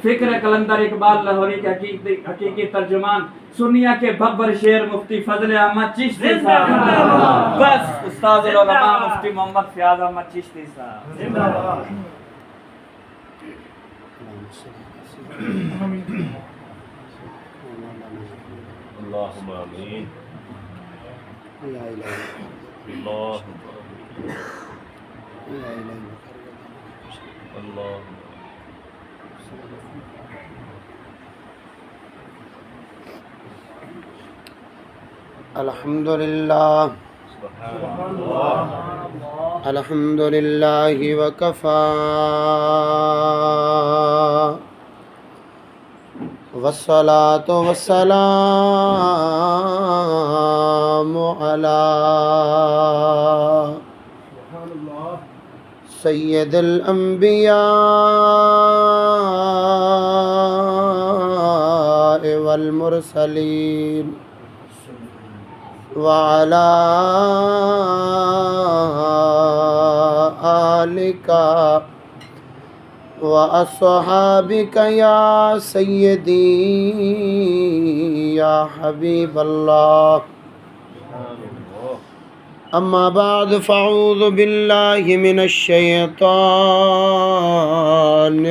فکر قلندر اقبال لاہوری کے حقیقی ترجمان سنیا کے ببر شیر مفتی فضل احمد چشتی صاحب، بس استاد العلماء مفتی محمد فیاض احمد چشتی صاحب زندہ باد۔ اللهم آمين اللہ الحمد للہ الحمد للہ وکفا والصلاة والسلام علی سید الانبیاء والمرسلین وعلى آلك وأصحابك يا سيدي يا حبيب الله أما بعد فأعوذ بالله من الشيطان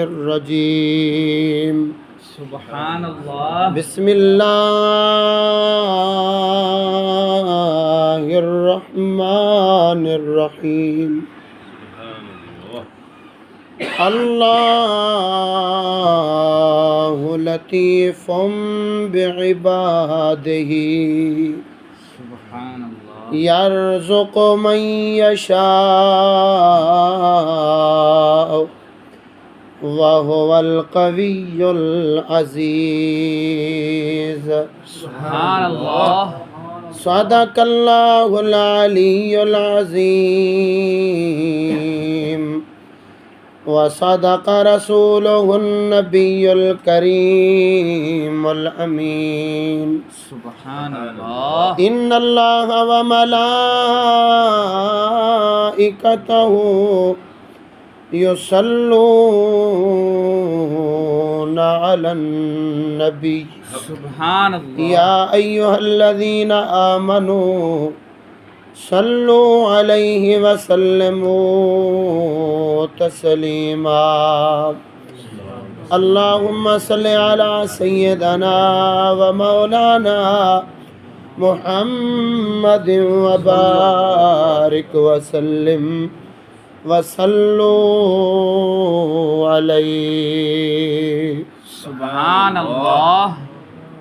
الرجيم سبحان اللہ۔ بسم اللہ الرحمن الرحیم اللہ لطیف بعبادہ سبحان اللہ۔ یرزق من یشاء وهو القوی العزیز سبحان اللہ۔ صدق اللہ العلی العظیم وصدق رسولہ النبی الکریم الامین سبحان اللہ۔ ان اللہ وملائکتہ یصلون علی النبی سبحان اللہ۔ یا ایہا الذین آمنوا صلوا علیہ وسلموا تسلیما اللہم صل علی سیدنا و مولانا محمد وبارک وسلم وصلوا علیہ سبحان اللہ۔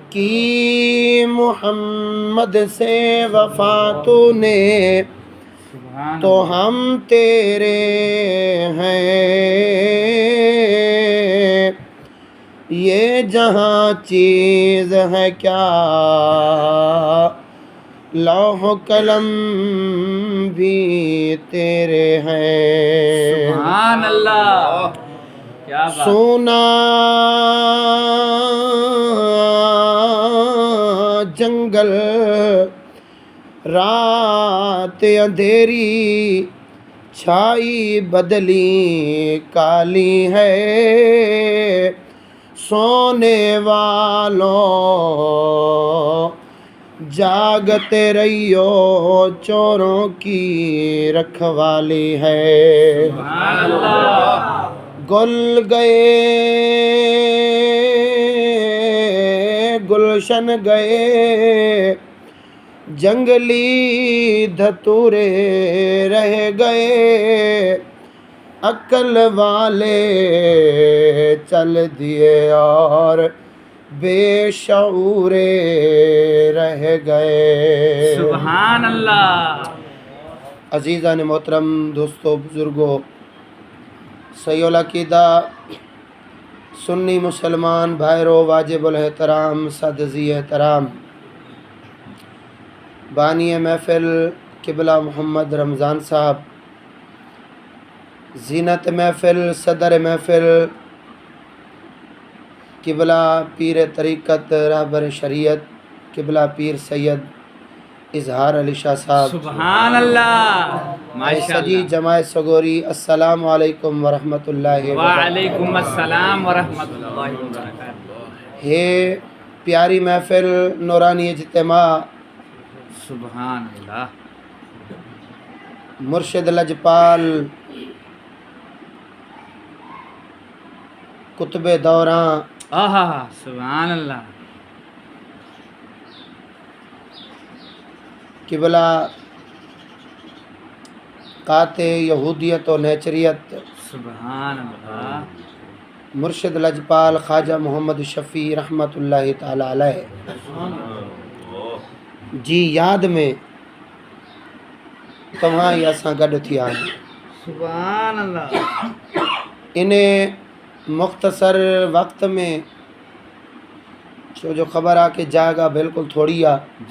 کی محمد سے وفا تو نے سبحان تو ہم تیرے ہیں، یہ جہاں چیز ہے کیا لوح قلم بھی تیرے ہیں۔ سبحان اللہ، کیا بات۔ سونا جنگل رات اندھیری چھائی بدلی کالی ہے، سونے والوں جاگتے رہیو چوروں کی رکھوالی ہے۔ سبحان اللہ۔ گل گئے گلشن گئے جنگلی دھتورے رہ گئے، عقل والے چل دیے اور بے شعورے رہ گئے۔ سبحان اللہ۔ عزیزان محترم، دوستو، بزرگوں، صحیح العقیدہ سنی مسلمان بھائرو، واجب الاحترام سادزی احترام، بانی محفل قبلہ محمد رمضان صاحب، زینت محفل، صدر محفل قبلہ پیر طریقت رہبر شریعت قبلہ پیر سید اظہار علی شاہ صاحب سبحان اللہ سجی ماشاءاللہ جماعت سگوری السلام علیکم ورحمۃ اللہ وبرکاتہ وعلیکم السلام ورحمۃ اللہ وبرکاتہ ہے پیاری محفل نورانی اجتماع سبحان اللہ مرشد لجپال کتب دوراں آہا سبحان اللہ قبلہ قاطع یہودیت و نیچریت سبحان اللہ مرشد لجپال خواجہ محمد شفیع رحمۃ اللہ تعالی علیہ جی یاد میں تمہاں اساں گڈ تھیا سبحان اللہ انہیں مختصر وقت میں جو خبر آ کے جاگا بالکل تھوڑی آ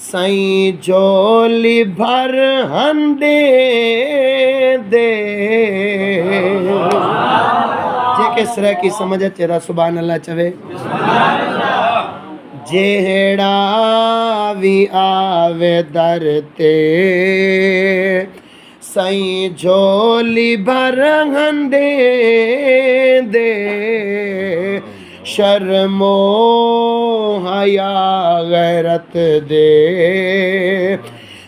سائیں جھولی بھر ہنڈے دے جے کس طرح کی سمجھ چیرا سبحان اللہ چوے جیڑا وی آوے در تے سائیں جھولی بھر ہنڈے دے شرم و حیا غیرت دے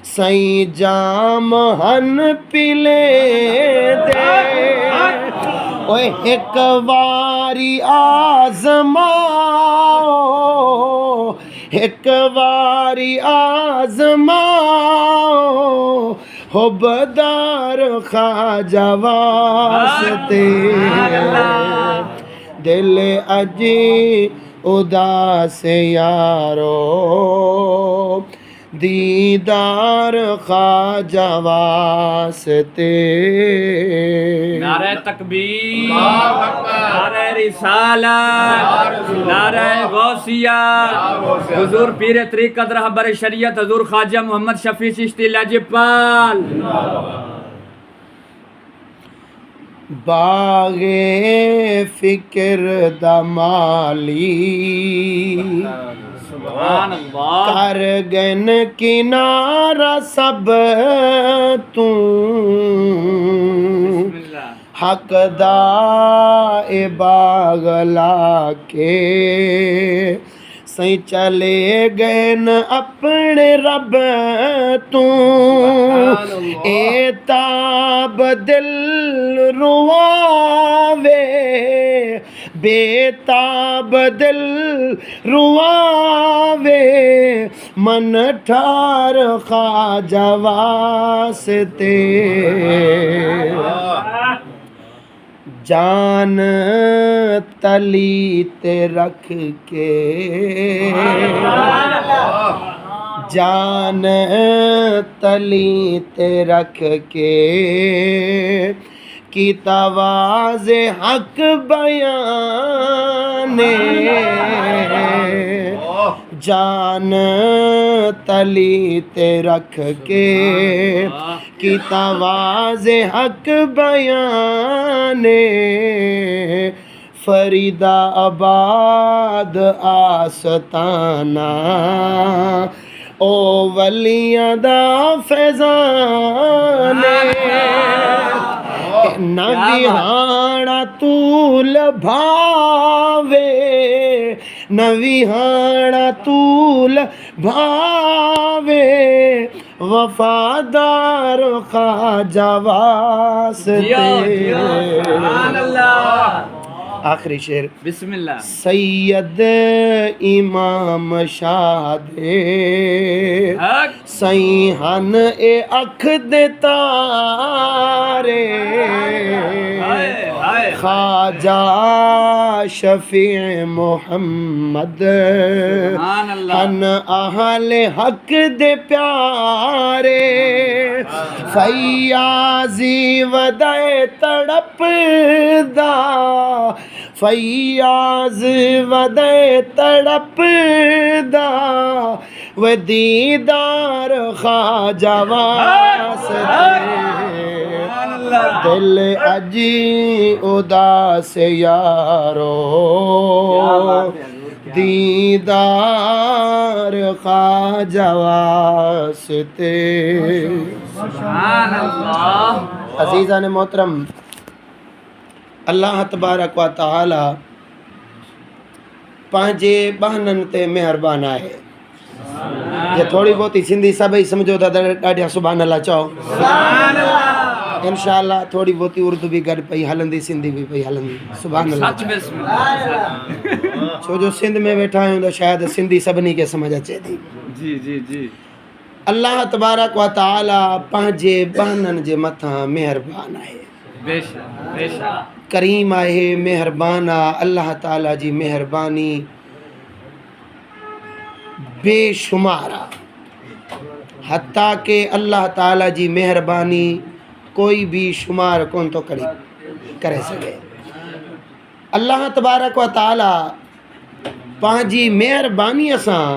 سائیں جام ہن پلے دے اوے ایک واری آزماؤ ایک واری آزماؤ حبدار خواجہ واسطے دل اجی اداس یارو دیدار خواجہ واسطے نعرہ تکبیر، نعرہ رسالت، نعرہ غوثیہ، حضور پیر طریقت رہبر شریعت حضور خواجہ محمد شفیع چشتی لاجپال. باغ فکر دمالی سبحان اللہ. کر گن کنارہ سب توں بسم اللہ. حق دا اے باغ لا کے سائیں چلے گئے ن اپنے رب تو اے تاب دل رواوے بے تاب دل رواوے من ٹھار خواجہ واسطے جان تلی تے رکھ کے جان تلی تے رکھ کے کی تواز حق بیانے جان تلی تے رکھ کے کی تواز حق بیانے فریدہ آباد آستانہ او ولیاں دا فیضانے نویہاڑا طول بھاوے نویہاڑا طول بھاوے وفادار خواجہ واسطے. سبحان اللہ. آخری شعر بسم اللہ. سید امام شاد حق سائیں ہن اے اکھ دے تارے خواجہ شفیع محمد سبحان اللہ. ہن اہل حق دے پیارے فیاضی ودائے تڑپ دا فیاض ودے تڑپ دا و دیدار خواجہ واسطے دل اجی اداس یارو دیدار خواجہ واسطے. سبحان اللہ. عزیزان محترم اللہ تبارک و تعالی پانجے بہنن تے مہربان ہے. جے تھوڑی بہتی سندھی سبھی سمجھو تا ڈاڈیا سبحان اللہ چاہو انشاءاللہ. تھوڑی بہتی اردو بھی گھر پئی ہلندی سندھی بھی پئی ہلندی سبحان اللہ. سچ بسم اللہ. چھو جو سندھ میں بیٹھا ہوں تو شاید سندھی سبنی کے سمجھ اچے تھی. جی جی جی. اللہ تبارک و تعالی پانجے بہنن جے متھاں مہربان ہے. بے شک بے شک. کریم ہے مہربان اللہ تعالی جی مہربانی بے شمار حتیٰ کہ اللہ تعالی جی مہربانی کوئی بھی شمار کون تو کرے سکے. اللہ تبارک و تعالی پانجی مہربانی سان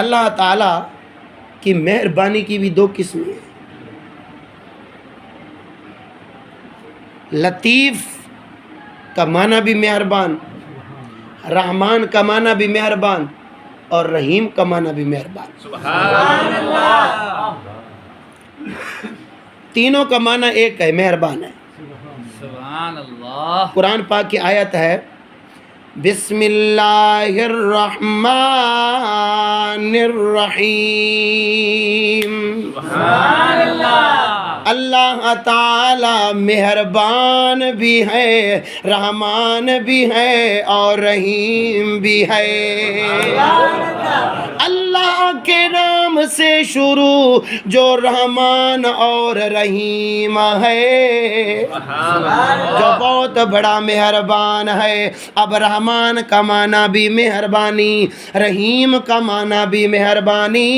اللہ تعالیٰ کی مہربانی کی بھی دو قسمیں ہیں. لطیف کا معنی بھی مہربان، رحمان کا معنی بھی مہربان، اور رحیم کا معنی بھی مہربان. سبحان اللہ. تینوں کا معنی ایک ہے، مہربان ہے. سبحان اللہ. قرآن پاک کی آیت ہے بسم اللہ الرحمن الرحیم. سبحان اللہ. اللہ تعالی مہربان بھی ہے، رحمان بھی ہے، اور رحیم بھی ہے. اللہ کے نام سے شروع جو رحمان اور رحیم ہے، جو بہت بڑا مہربان ہے. اب رحمان کا معنی بھی مہربانی، رحیم کا معنی بھی مہربانی،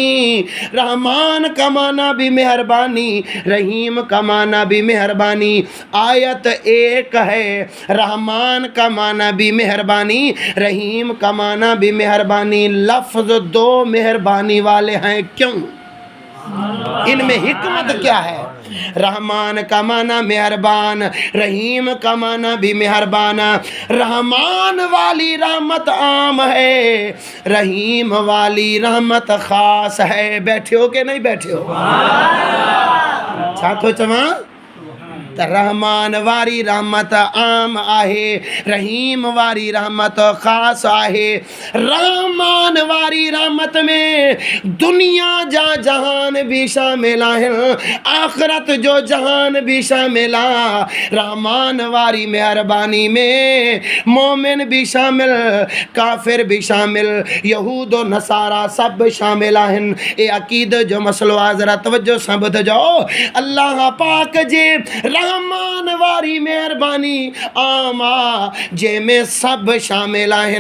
رحمان کا معنی بھی مہربانی، رحیم کا معنی بھی مہربانی. آیت ایک ہے، رحمان کا معنی بھی مہربانی، رحیم کا معنی بھی مہربانی. لفظ دو مہربانی والے ہیں، کیوں؟ ان میں حکمت کیا ہے؟ رحمان کا معنی مہربان، رحیم کا معنی بھی مہربان. رحمان والی رحمت عام ہے، رحیم والی رحمت خاص ہے. بیٹھے ہو کہ نہیں بیٹھے ہو؟ چھاتو چواں رحمان واری رحمت عام آہے، رحیم واری رحمت خاص آہے. رحمان واری رحمت میں دنیا جا جہان بھی شامل ہیں، آخرت جو جہان بھی شامل ہے. رحمان واری مہربانی میں مومن بھی شامل، کافر بھی شامل، یہود و نصارہ سب شامل ہیں. اے عقید جو مسئلہ ذرا توجہ سمجھ جاؤ. اللہ پاک جے رحمان واری مہربانی عام آ جے میں سب شامل ہیں،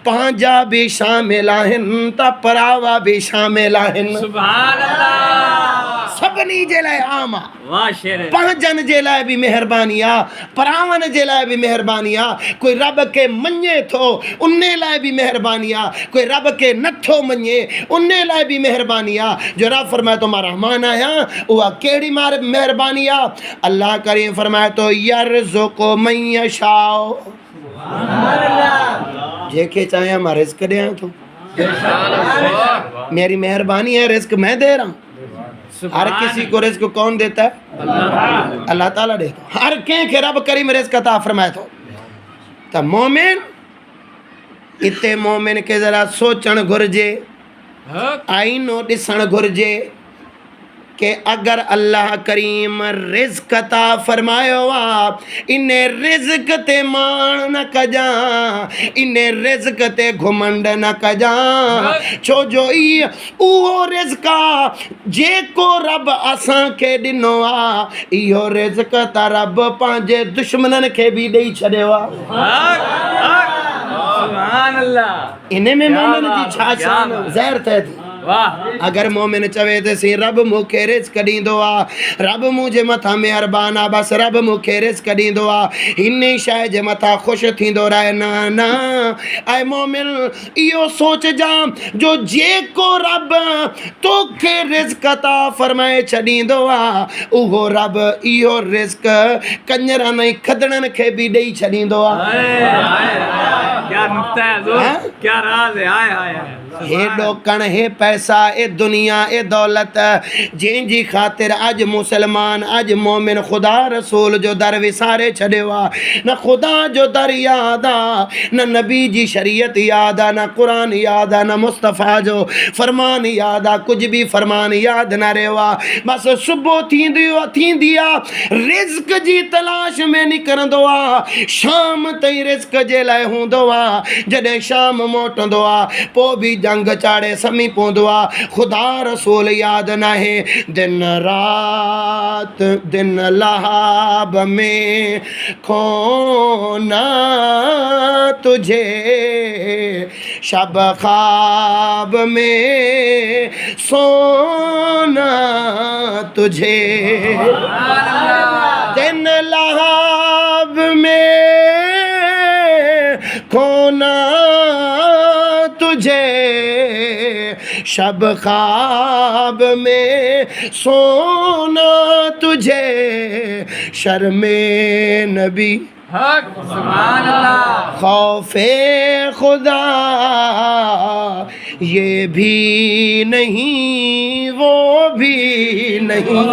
پانجا بھی شامل ہیں، تا پراوا بھی شامل ہیں. سبحان اللہ. سبنی جے لائے عام آ، واہ شیر. پانجن جے لائے بھی مہربانیاں، پراون جے لائے بھی مہربانیاں. کوئی رب کے منجے تھو انہیں لائے بھی مہربانیاں، کوئی رب کے نتھو منجے انہیں لائے بھی مہربانیاں. جو رب فرمائے تو ماں رحمان آیا وہ کیڑی مہربانیاں. اللہ کریم فرمائے تو یرزق من یشاء، جے کے چاہے ہم رزق دے ہیں تو میری مہربانی ہے، رزق میں دے رہا ہوں. ہر کسی کو رزق کون دیتا ہے؟ اللہ تعالیٰ دیتا ہے. ہر کہیں کہ رب کریم رزق عطا فرمائے تو مومن اتے مومن کے ذرا سوچن گھرجے، آئینو ڈسن گھرجے کہ اگر اللہ کریم رزق عطا فرمایو آپ انہیں رزق تے مان نہ کجاں، انہیں رزق تے گھمنڈ نہ کجاں. چھو جو اوہ رزقا جے کو رب اساں کے ڈنو آ، ایہو رزق تا رب پانجے دشمنن کے بھی دئی چھڑیو آ. سبحان اللہ. انہیں میں مومن جی چھا شان زہر تے تھی. واہ. اگر مومن چوے تے سی رب مکھے رزق ڈیندو آ، رب مجھے متھا مہربان آ، بس رب مکھے رزق ڈیندو آ، انہی شے جے متھا خوش تھیندو رہے. نا نا اے مومن ایو سوچ جا جو جے کو رب تو کے رزق عطا فرمائے چھڈیندو آ، اوہو رب ایو رزق کنجرا نہیں کھدڑن کے بھی ڈئی چھڈیندو آ. کیا نقطہ ہے حضور، کیا راز ہے. آئے آئے. ہے ڈوکن ہے پیسہ اے دنیا اے دولت جن جی خاطر اج مسلمان اج مومن خدا رسول جو در وسارے چھڑیوا. نہ خدا جو در یاد آ، نہ نبی جی شریعت یاد آ، نہ قرآن یاد آ، نہ مصطفیٰ جو فرمان یاد آ، کچھ بھی فرمان یاد نہ رہوا. بس صبح تھیندیا رزق جی تلاش میں نکرندو آ، شام تئی رزق جے لائے ہوندو آ. جڑے شام موٹندو آ پو بھی جنگ چاڑے سمی پوندو آ. خدا رسول یاد نہ ہے. دن رات دن لہاب میں کھونا تجھے، شب خواب میں سونا تجھے. دن لہاب میں کھونا تجھے، شب خواب میں سونا تجھے شرم نبی حق سبحان اللہ خوف خدا یہ بھی نہیں وہ بھی نہیں.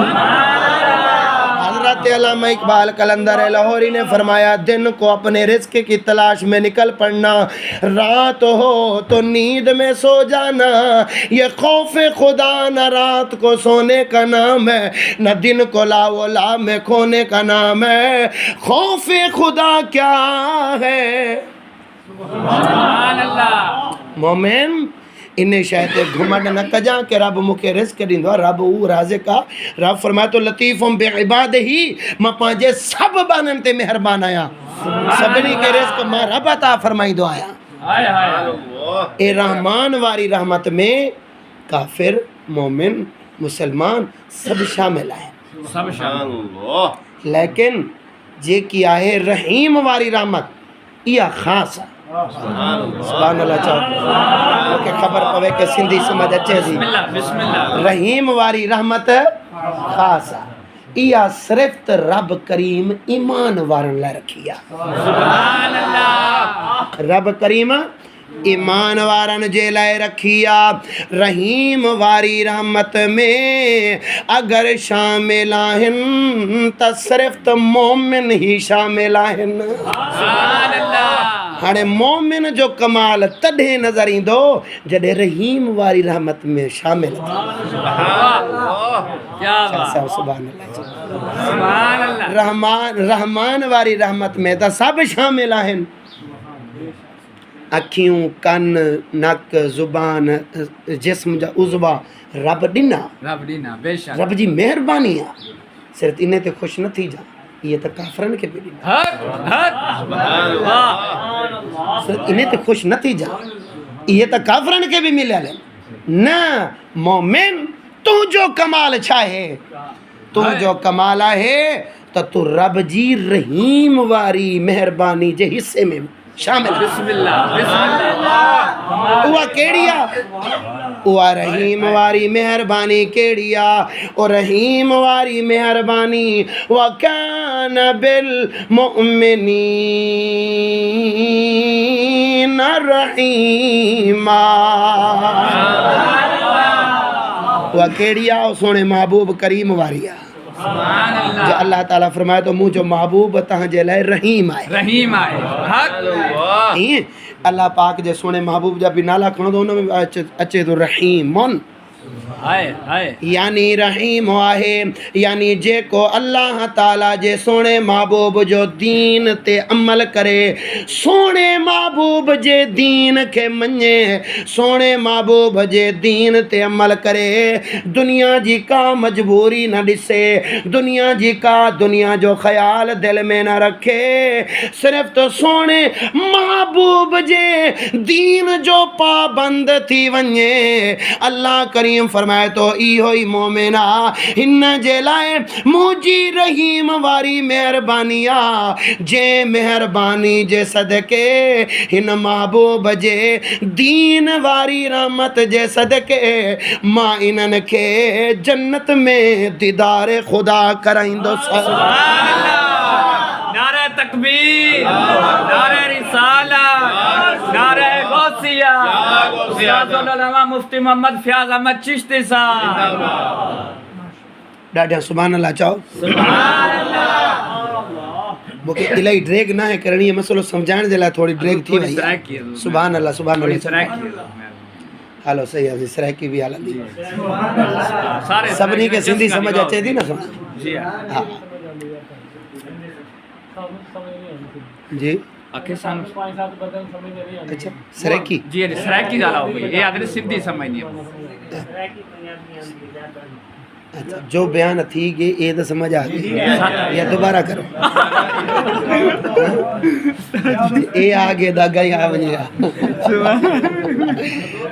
حضرت علامہ اقبال قلندر لاہوری نے فرمایا دن کو اپنے رزق کی تلاش میں نکل پڑنا، رات ہو تو نیند میں سو جانا. یہ خوف خدا نہ رات کو سونے کا نام ہے، نہ دن کو لا و لا میں کھونے کا نام ہے. خوف خدا کیا ہے سبحان اللہ مومن؟ انہیں شاید گھمنڈ نہ کجا کہ رب مکے رزق دیندو، رب او رازق آ. رب فرمایا تو لطیفم بعباد ہی، میں پانچے سب بانن تے مہربان آیا، سبنی کے رزق میں رب عطا فرمائی دو آیا. ہائے ہائے اے رحمان واری رحمت میں کافر مومن مسلمان سب شامل ہیں، سب شامل لیکن جے کی آئے رحیم واری رحمت یہ خاص ہے. سبحان اللہ چاہو کہ خبر پوے کہ سندھی سمجھ اچھے دی. بسم اللہ رحیم واری رحمت خاص ہے، یہ صرف رب کریم ایمان وارن لے رکھیا. سبحان اللہ رب کریم ایمان وارن جے لائے رکھیا. رحیم واری رحمت میں اگر شامل آہن تا صرف تو مومن ہی شامل آہن. سبحان اللہ ہاڑے مومن جو کمال تڑھے نظر دو جڑے رحیم واری رحمت میں شامل تھا. کیا بات سبحان اللہ. سبحان اللہ رحمان واری رحمت میں تا سب شامل آہن. اکھیوں کن نک زبان جسم جا عضوا رب ڈنا، رب دینا بے شک رب جی مہربانی آ. صرف انہیں تے خوش نہ تھی جا، یہ تو کافرن کے بھی ڈنا. حق حق واہ صرف انہیں تے خوش نہ تھی جا، یہ تو کافرن کے بھی ملے لیں. نہ مومن تو جو کمال چاہے، تو جو کمال ہے تو رب جی رحیم واری مہربانی جے حصے میں شامل. بسم اللہ بسم اللہ وہ کیڑیا وہ رحیم واری مہربانی کیڑیا، او رحیم واری مہربانی. وَكَانَ بِالْمُؤْمِنِينَ رَحِيمًا. وہ کیڑیا وہ سونے محبوب کریم واریا. سبحان اللہ جو اللہ تعالیٰ فرمایا تو مجھ جو محبوب تہاں جے لائے رحیم آئے. رحیم آئے حق اللہ پاک جے سونے محبوب جب بھی نالا کھڑو دو انہوں میں اچھے تو رحیم من ہائے ہائے یعنی رحیم آہے، یعنی جے کو اللہ تعالیٰ جے سونے محبوب جو دین تے عمل کرے، سونے محبوب جے دین کے منجے، سونے محبوب جے دین تے عمل کرے، دنیا جی کا مجبوری نہ ڈسے، دنیا جی کا دنیا جو خیال دل میں نہ رکھے، صرف تو سونے محبوب جے دین جو پابند تھی ونجے. اللہ کریم فرمائے تو ای ہوئی مومنہ ہن جے لائے موجی رحیم واری مہربانیاں جے مہربانی جے صدقے ہن محبوب جے دین واری رحمت جے صدقے ماں انن کے جنت میں دیدار خدا کرائیں دو. سبحان اللہ نعرہ تکبیر نعرہ رسالہ نعرہ غوثیہ استاد العلماء مفتی محمد فیاض احمد چشتی صاحب. ڈاڈا سبحان اللہ چاہو. سبحان اللہ مکہ الہی ڈریگ نہ ہے کرنی ہے مسئلہ سمجھان دے لائے تھوڑی ڈریگ تھی بھائی. سبحان اللہ سبحان اللہ. حالو صحیح ہے سرحکی بھی حالت دی سبنی کے سندھی سمجھ اچھے دی نا سمجھ. جی ہاں جی اکھے سان اچھا سرحکی جی سرائکی زیادہ ہو گئی یہ آدھر سندھی سمجھ نہیں ہے. اچھا جو بیان تھی گئی یہ تو سمجھ آ گئی یا دوبارہ کرو اے آگے دا گئی آونی گا.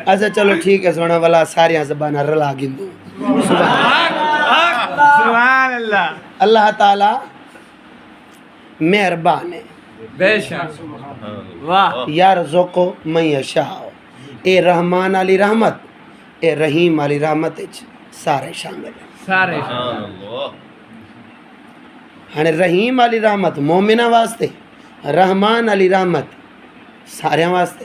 اچھا چلو ٹھیک ہے سونا والا ساریاں زبانہ رلا گندو. سبحان اللہ اللہ تعالی مہربان ہے بے شک واہ یارزقو من یشاء. اے رحمان علی رحمت اے رحیم والی رحمت سارے شامل ہیں سارے ہاں رحیم والی رحمت مومنہ واسطے رحمان والی رحمت سارے واسطے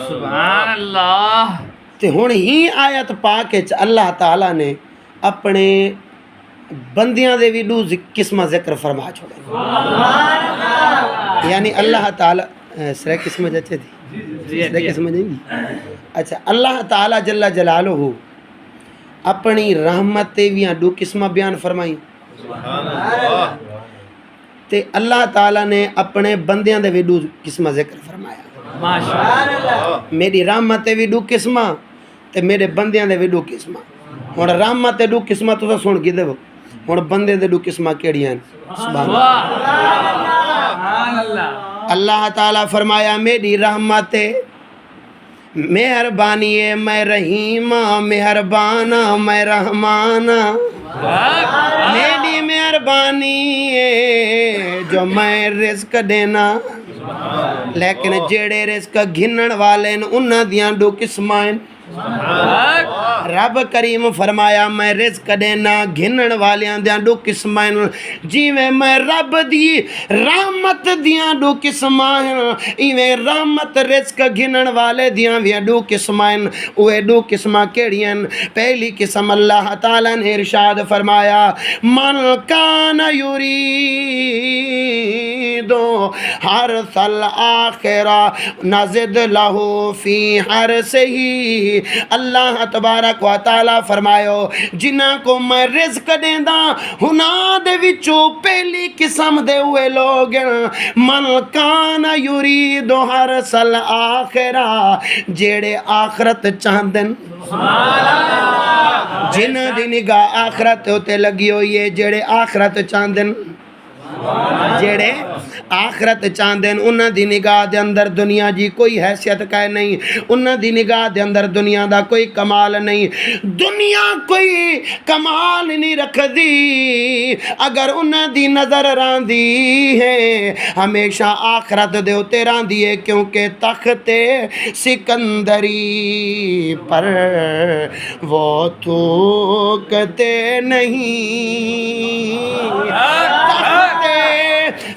سبحان اللہ تے ہن ہی آیت پاک وچ اللہ تعالیٰ نے اپنے بندیاں دے بھی دو قسمہ ذکر فرما چھوڑے یعنی اللہ تعالیٰ سرے قسمہ جچے تھی سرے قسمہ جائیں گی اچھا اللہ تعالیٰ جل جلالہ اپنی رحمت بھی دو قسمہ بیان فرمائی تے اللہ تعالیٰ نے اپنے بندیاں دے بھی دو قسمہ ذکر فرمایا میری رحمت بھی دو قسمہ تے میرے بندیاں دے بھی دو قسمہ ہن رحمت دے دو قسمہ تو سن کی دے ہن بندے دے دو قسمہ کیڑیاں سبحان اللہ اللہ تعالیٰ فرمایا میری رحمت مہربانی ہے میں رحیم مہربان میں رحمان میری مہربانی ہے جو میں رزق دینا لیکن جیڑے رزق گھنن والے انہاں دیاں دو قسماں رب کریم فرمایا میں رزق دینا گھنن والیاں دیاں دو قسماں جیویں میں رب دی رحمت دیاں دو قسماں ایویں رحمت رزق گھنن والے دیاں بھی دو قسماں اوے دو قسماں کیڑیاں پہلی قسم اللہ تعالیٰ نے ارشاد فرمایا من کان یرید حرث الآخرہ نزد لہ فی حرثہ اللہ تبارک و تعالیٰ فرمایو جنہاں کو میں رزق دیندہ ہناں دے وچوں پہلی قسم دے ہوئے لوگ من کان یرید حرث الآخرہ جیڑے آخرت چاندن جنہ دی نگاہ آخرت ہوتے لگی ہوئی ہے جیڑے آخرت چاندن جیڑے آخرت چاندن انہاں دی نگاہ دے اندر دنیا جی کوئی حیثیت کا نہیں انہاں دی نگاہ دے اندر دنیا دا کوئی کمال نہیں دنیا کوئی کمال نہیں رکھ دی اگر انہاں دی نظر راندی ہے ہمیشہ آخرت دے ہوتے راندی ہے کیونکہ تخت سکندری پر وہ تھوکتے نہیں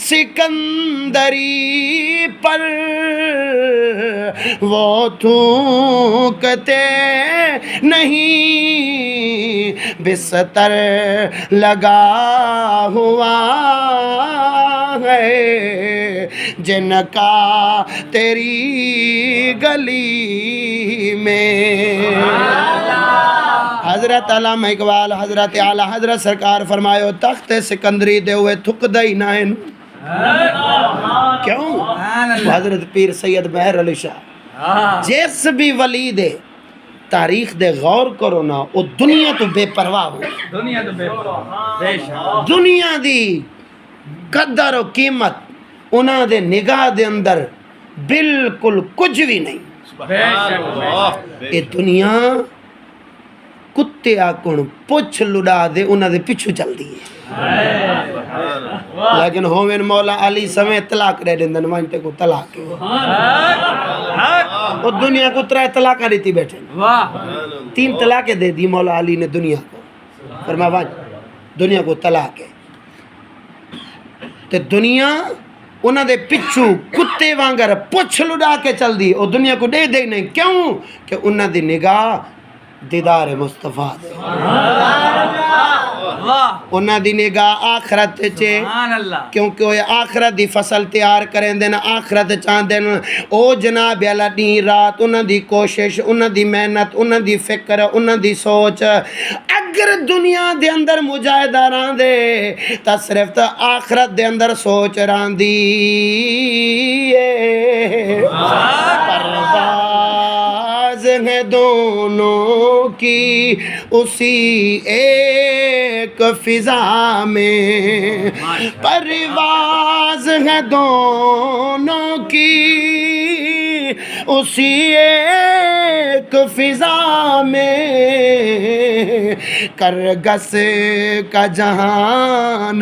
سکندری پر وہ تھوکتے نہیں بستر لگا ہوا ہے جن کا تیری گلی میں حضرت علامہ اقبال حضرت اعلیٰ حضرت سرکار فرمایو تخت سکندری دے ہوئے تھک دئی نائن کیوں حضرت پیر سید مہر علی شاہ جس بھی ولی دے تاریخ دے غور کرو نا وہ دنیا تو بے پرواہ ہو دنیا دی قدر و قیمت انہاں دے نگاہ دے اندر بالکل کچھ بھی نہیں یہ دنیا کتے آکن پچھ لڑا دے انہاں دے پچھو چل دی ہے لیکن ہومن مولا علی سمیں طلاق رہ دندن وانتے کو طلاق ہے وہ دنیا کو 3 طلاق دیتی بیٹھے 3 طلاقیں دے دی مولا علی نے دنیا کو فرمایا وانت دنیا کو طلاق ہے تے دنیا انہاں دے پچھو کتے وانگر پچھ لڑا کے چل دی اور دنیا کو دے دے نہیں کیوں کہ انہاں دی نگاہ دیدار مصطفیٰ دے انہاں دی نگاہ آخرت چے کیونکہ وہ آخرت دی فصل تیار کریں دین آخرت چاندن او جناب اللہ دی رات انہاں دی کوشش انہاں دی محنت انہاں دی فکر انہاں دی سوچ اگر دنیا دے اندر مجاہدہ ران دے تا صرف تا آخرت دے اندر سوچ ران دی پرواز ہے دونوں کی اسی ایک فضا میں پرواز ہے دونوں کی اسی ایک فضا میں کرگس کا جہان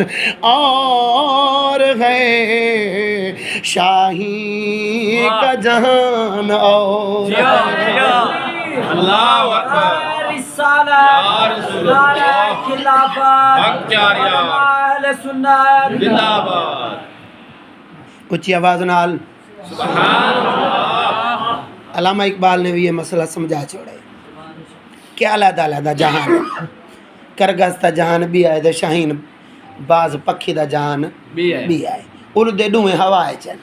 اور ہے شاہی کا جہان اور اللہ اکبر رسالت نعرہ خلافت حق جاریہ اہل سنت زندہ باد اچھی آواز نال سبحان اللہ علامہ اقبال نے بھی یہ مسئلہ سمجھا چھوڑے کہ علیحدہ علیحدہ جہان کرگس تا جہان بھی آئے دے شاہین باز پکھی دا جہان بھی ہے اردے ڈوئے ہوائے چل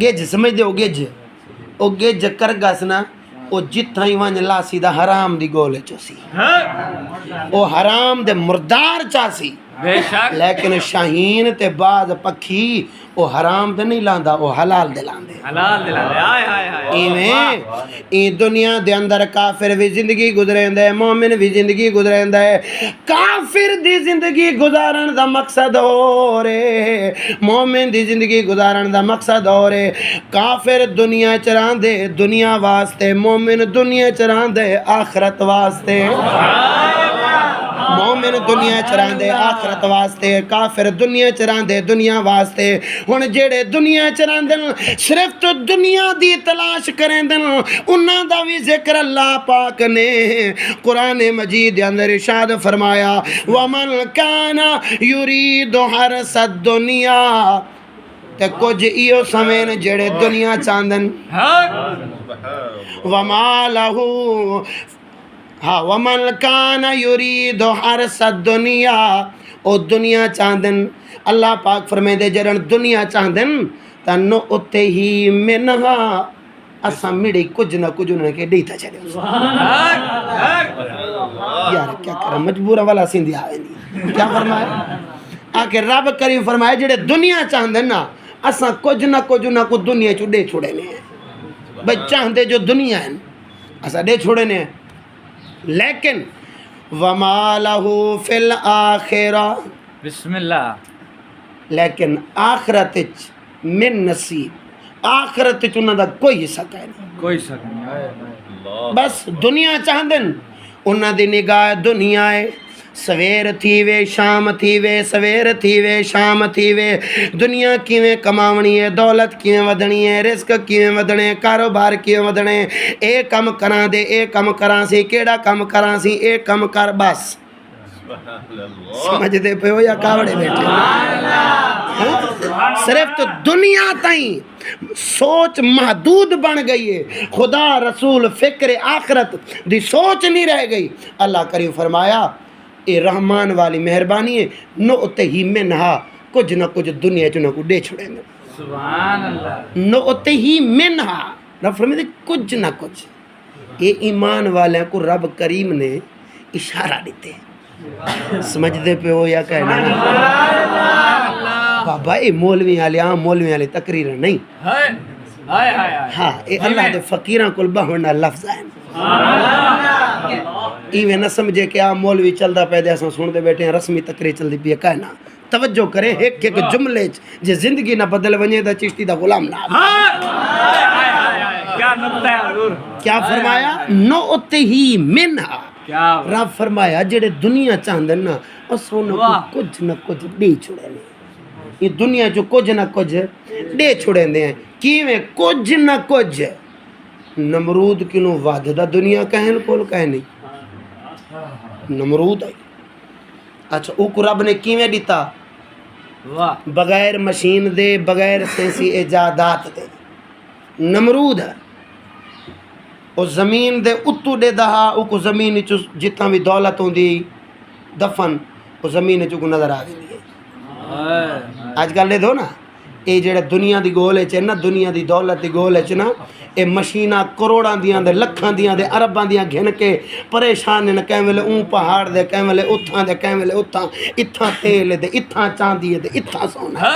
گیج سمجھ دے ہو گیج او گیج کرگس نا او جتھا ہی وانج لاسی دا حرام دی گولے چوسی او حرام دے مردار چاسی بے شک لیکن شاہین تے باز پکھی او حرام دے نہیں لاندا او حلال دے لاندے حلال دلا دے آئے آئے آئے ایویں این دنیا دے اندر کافر بھی زندگی گزریندا ہے مومن بھی زندگی گزریندا ہے کافر دی زندگی گزارن دا مقصد اور ہے مومن دی زندگی گزارن دا مقصد اور ہے کافر دنیا چراندے دنیا واسطے مومن دنیا چراندے آخرت واسطے مومن دنیا چراندے آخرت واسطے کافر دنیا چراندے دنیا واسطے ہن جڑے دنیا چراندن صرف تو دنیا دی تلاش کرندن انہاں دا بھی ذکر اللہ پاک نے قرآن مجید دے اندر ارشاد فرمایا ومن کان یرید حرث الدنیا تے کچھ ایو سمین جڑے دنیا چاندن وما لہو ہاں ومن کان یرید حرث الدنیا او دنیا چاندن اللہ پاک فرمائے دے جرن دنیا چاندن تنو اتے ہی منہا اساں مڑی کچھ نہ کچھ انہیں کے دیتا چلے یار کیا کریں مجبورہ والا سندھی آئے نہیں کیا فرمائے آکے رب کریم فرمائے جڑے دنیا چاندن نا اساں کچھ نہ کچھ دنیا چو دے چھوڑے نہیں ہیں بھئی چاندے جو دنیا ہیں اساں دے چھوڑے نہیں ہیں لیکن وما لہو فی الآخرہ بسم اللہ لیکن آخرت من نصیب آخرت انہاں دا کوئی حصہ نہیں کوئی شک نہیں بس دنیا چاہندن انہاں دی نگاہ دنیا ہے سویر تھی وے شام تھی وے سویر تھی وے شام تھی وے دنیا کیویں کماونی ہے دولت کیویں ودنی ہے رزق کیویں ودنے کاروبار کیویں ودنے اے کم کراں دے اے کم کراں سی کیڑا کم کراں سی اے کم کر بس سمجھ دے پہ ہو یا کاوڑے بیٹھے صرف تو دنیا تائیں سوچ محدود بن گئی ہے خدا رسول فکر آخرت دی سوچ نہیں رہ گئی اللہ کریم فرمایا اے رحمان والی مہربانی ہے نو اتے ہی منہا کچھ نہ کچھ دنیا چو نہ کچھ دے چھوڑے دے سبحان اللہ نو اتے ہی منہا رب فرمائے کچھ نہ کچھ اے ایمان والے کو رب کریم نے اشارہ دیتے سمجھ دے پہ ہو یا کہنا بابا اے مولوی والے تقریر نہیں ہاں اے اللہ دے فقیران کل بہونا لفظ ہیں ایویں نہ سمجھے کہ آپ مولوی چلدا پہ دے اساں سن دے بیٹھے ہیں رسمی تقریر چل دی پی کہنا توجہ کرے ایک ایک جملے جے زندگی نہ بدل ونجے دا چشتی دا غلام نہ کیا نقطہ ہے حضور کیا فرمایا نو اتے ہی منہا رب فرمایا جڑے دنیا چاہندن نا اسوں کچھ نہ کچھ دے چھوڑے نے یہ دنیا جو کچھ نہ کچھ دے چھوڑے ہیں کیویں کچھ نہ کچھ نمرود کنوں وعدہ دنیا کہن کول کہے نہیں نمرود ہے اچھا او کو رب نے کیویں دیتا بغیر مشین دے بغیر سینسی ایجادات دے نمرود ہے او زمین دے اتو دے دہا او کو زمین چو جتنا بھی دولت ہوں دی دفن او زمین چو کو نظر آگئی ہے آج کل لے دو نا اے جڑے دنیا دی گولے چے نا دنیا دی دولت دی گولے چے نا اے مشینہ کروڑاں دیاں دے لکھاں دیاں دے عرباں دیاں گھن کے پریشان نے کہیں ویلے اون پہاڑ دے کہیں ویلے اتھاں دے کہیں ویلے اتھاں اتھاں تیل دے اتھاں چاندی دے اتھاں سونا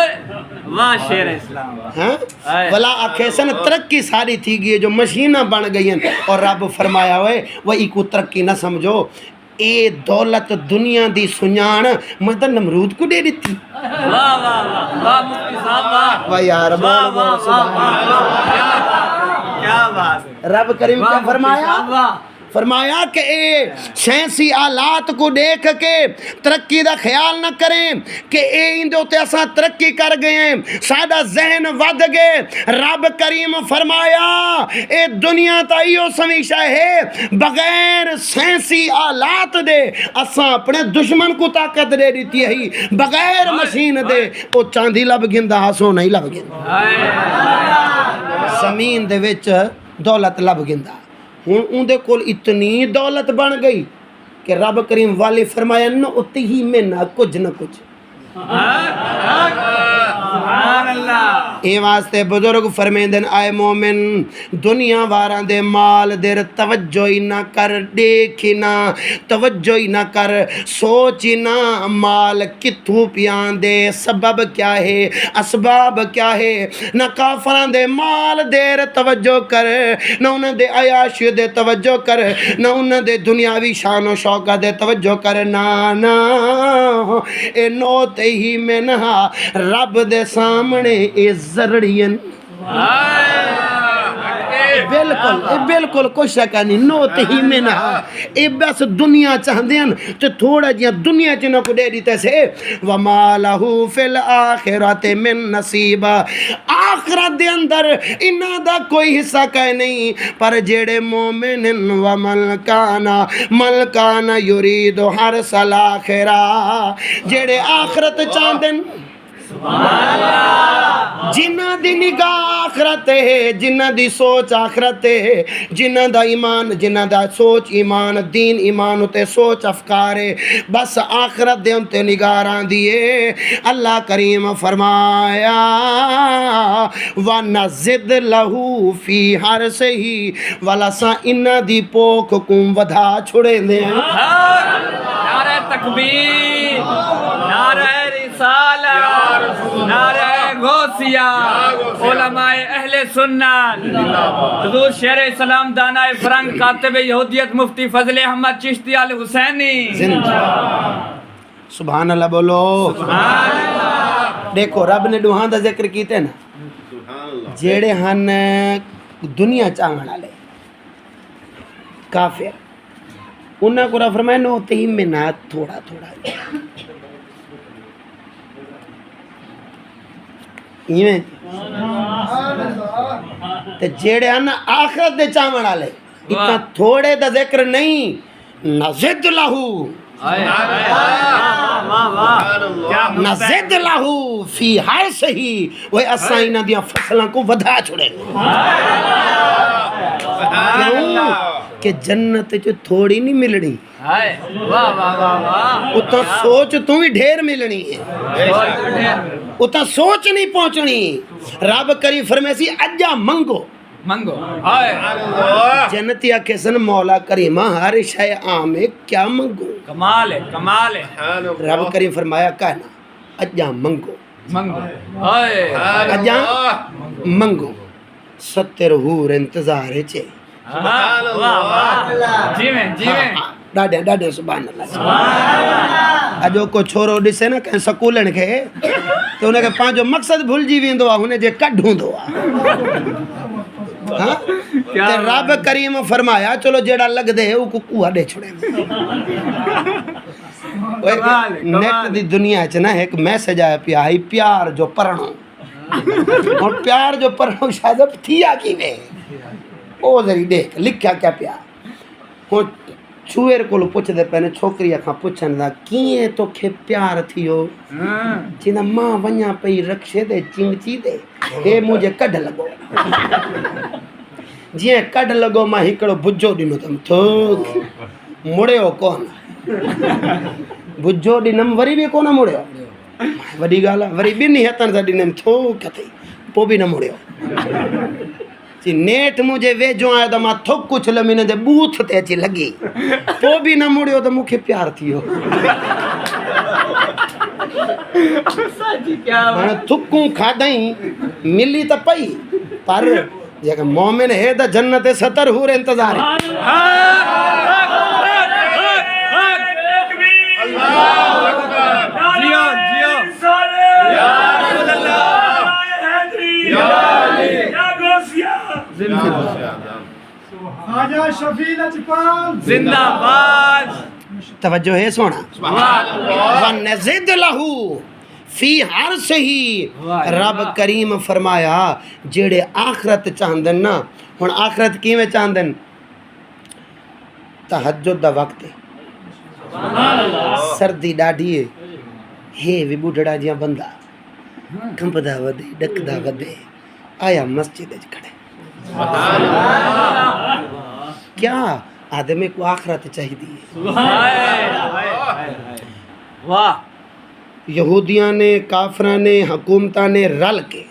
واہ شیر اسلام ہاں ولا اکھیسن ترقی ساری تھی گئی جو مشینہ بن گئی ہیں اور رب فرمایا ہوئے وہی کو ترقی نہ سمجھو اے دولت دنیا دی سنیان مدن نمرود کو دے دیتی واہ واہ واہ مفتی صاحب واہ یار کیا بات رب کریم کیا فرمایا فرمایا کہ اے سائنسی آلات کو دیکھ کے ترقی دا خیال نہ کریں کہ اے اندے تے اساں ترقی کر گئے ہیں، ساڈا ذہن ود گئے۔ رب کریم فرمایا اے دنیا تا ایو سمیشہ ہے بغیر سائنسی آلات دے اساں اپنے دشمن کو طاقت دے دیتی ہے، بغیر مشین دے او چاندی لب گندا ہاسو نہیں لب گندا، زمین دے وچ دولت لب گندا۔ ہن اون دے کول اتنی دولت بن گئی کہ رب کریم والی فرمایا نہ اتی ہی میں نہ کچھ نہ کچھ۔ سبحان اللہ۔ اے واسطے بزرگ فرمیندن آئے مومن دنیا واراں دے مال دیر توجہ ہی نہ کر، دیکھ ہی نہ، توجہ ہی نہ کر، سوچ ہی نہ مال کتھوں پیان دے، سبب کیا ہے، اسباب کیا ہے۔ نہ کافراں دے مال دیر توجہ کر، نہ انہاں دے عیاش دے توجہ کر، نہ انہاں دے دنیاوی شان و شوقہ دے توجہ کر، نا اے نوت ہی میں نہ رب دے سامنے اے زرڑین بالکل کوئی شک نہیں، نوت ہی میں نہ اے بس دنیا چاہندے ہیں تو تھوڑا جہاں دنیا چنوں کو دے دیتے سے وَمَا لَهُ فِي الْآخِرَةِ مِن نَصِيبَ، آخرت دے اندر انہاں دا کوئی حصہ کہیں نہیں۔ پر جیڑے مومن وَمَنْ كَانَ يُرِيدُ حَرْثَ الْآخِرَةِ، جیڑے آخرت چاہندن جنہ دی نگاہ آخرت ہے، جنہ دی سوچ آخرت ہے، جنہ دا ایمان، جنہ دا سوچ ایمان، دین ایمان ہوتے سوچ افکار ہے، بس آخرت دے انتے نگاراں دیئے۔ اللہ کریم فرمایا وَنَزِدْ لَهُ فِي حَرْثِهِ، وَلَسَا انہ دی پوک کم ودھا چھڑے دیں۔ نعرہ تکبیر، نعرہ رسالت، نعرہ غوثیہ، علماء اہل سنت، حضور شیر اسلام دانائے فرنگ کاتب یہودیت مفتی فضل احمد چشتی آل حسینی زندہ سبحان اللہ بولو۔ دیکھو رب نے دوہاں دا ذکر کیتے نا، جیڑے ہن دنیا چاہن والے کافر، انہاں کو رب فرمایا نو تہی میں نہ تھوڑا تھوڑا ایویں تے جیڑے ہن آخرت دے چاہن والے اتنا تھوڑے دا ذکر نہیں، نزد لہو نزد لہو فی حرثہ، وہ اساں انہاں دیاں فصلاں کو ودھا چھڑے کیوں کہ جنت جو تھوڑی نہیں ملنی، اتنا سوچ تو ہی ڈھیر ملنی ہے، اتنا سوچ نہیں پہنچنی۔ رب کری فرمیسی اجا منگو جنتی کسن مولا کریمہ ہر شے عام ہے، کیا منگو؟ کمال ہے، کمال ہے۔ رب کریم فرمایا کہنا اجا منگو، اجا منگو، 70 حور انتظار چے۔ جی میں ڈاڈے ڈاڈے سبحان اللہ۔ اجو کو چھوڑو ڈسے نا کہیں سکولن کے تو انہیں کہ پانچو مقصد بھول جی ویندو انہیں جے کڈھوں دو۔ رب کریم فرمایا چلو جیڑا لگ دے وہ کو کوہ دے چھوڑے۔ نیٹ دی دنیا چنا ایک میسج آیا پیا ہی پیار جو پرھنو، اور پیار جو پرھنو شاید تھیا کی وے او ذری دیکھ لکھیا کیا پیا۔ چوئر کو پوچھ دے پہنے چھوکری اکھاں پوچھن دا کیے تو کھے پیار تھیو، جنہ ماں ونیا پئی رکشے دے چنگچی دے اے مجھے کڈ لگو، جیے کڈ لگو ماں ہکڑو بجو ڈنو تم تھوک مڑے ہو کون بجو ڈنم وری بھی کون مڑے ہو وڈی گالا وری بھی نہیں ہتن سا ڈنم تھوک کتے پو بھی نہ مڑے ہو چی نیٹ مجھے وے جو آیا دا ماں تھوک کچھ لمینے دے بوتھ تے چی لگی پو بھی نہ مڑے ہو دا مکھے پیار تھی ہو میں تھکوں کھا دائیں ملی تا پئی پر یہ کہ مومن ہے دا جنت 70 حور انتظار ہے۔ خواجہ شفیع لجپال زندہ باد توجہ ہے سونا وَنَزِدْ لَهُ فی ہر سہی رب کریم فرمایا جیڑے آخرت چاہندن نا ہن آخرت کیویں چاہندن تہجد دا وقت ہے سردی ڈاڈھی ہے بھی بڈھڑا جیاں بندہ کمبدا ودے ڈکدا ودے آیا مسجد وچ کھڑے کیا آدمی کو آخرت چاہیے واہ یہودیاں نے کافراں نے حکومتاں نے رل کے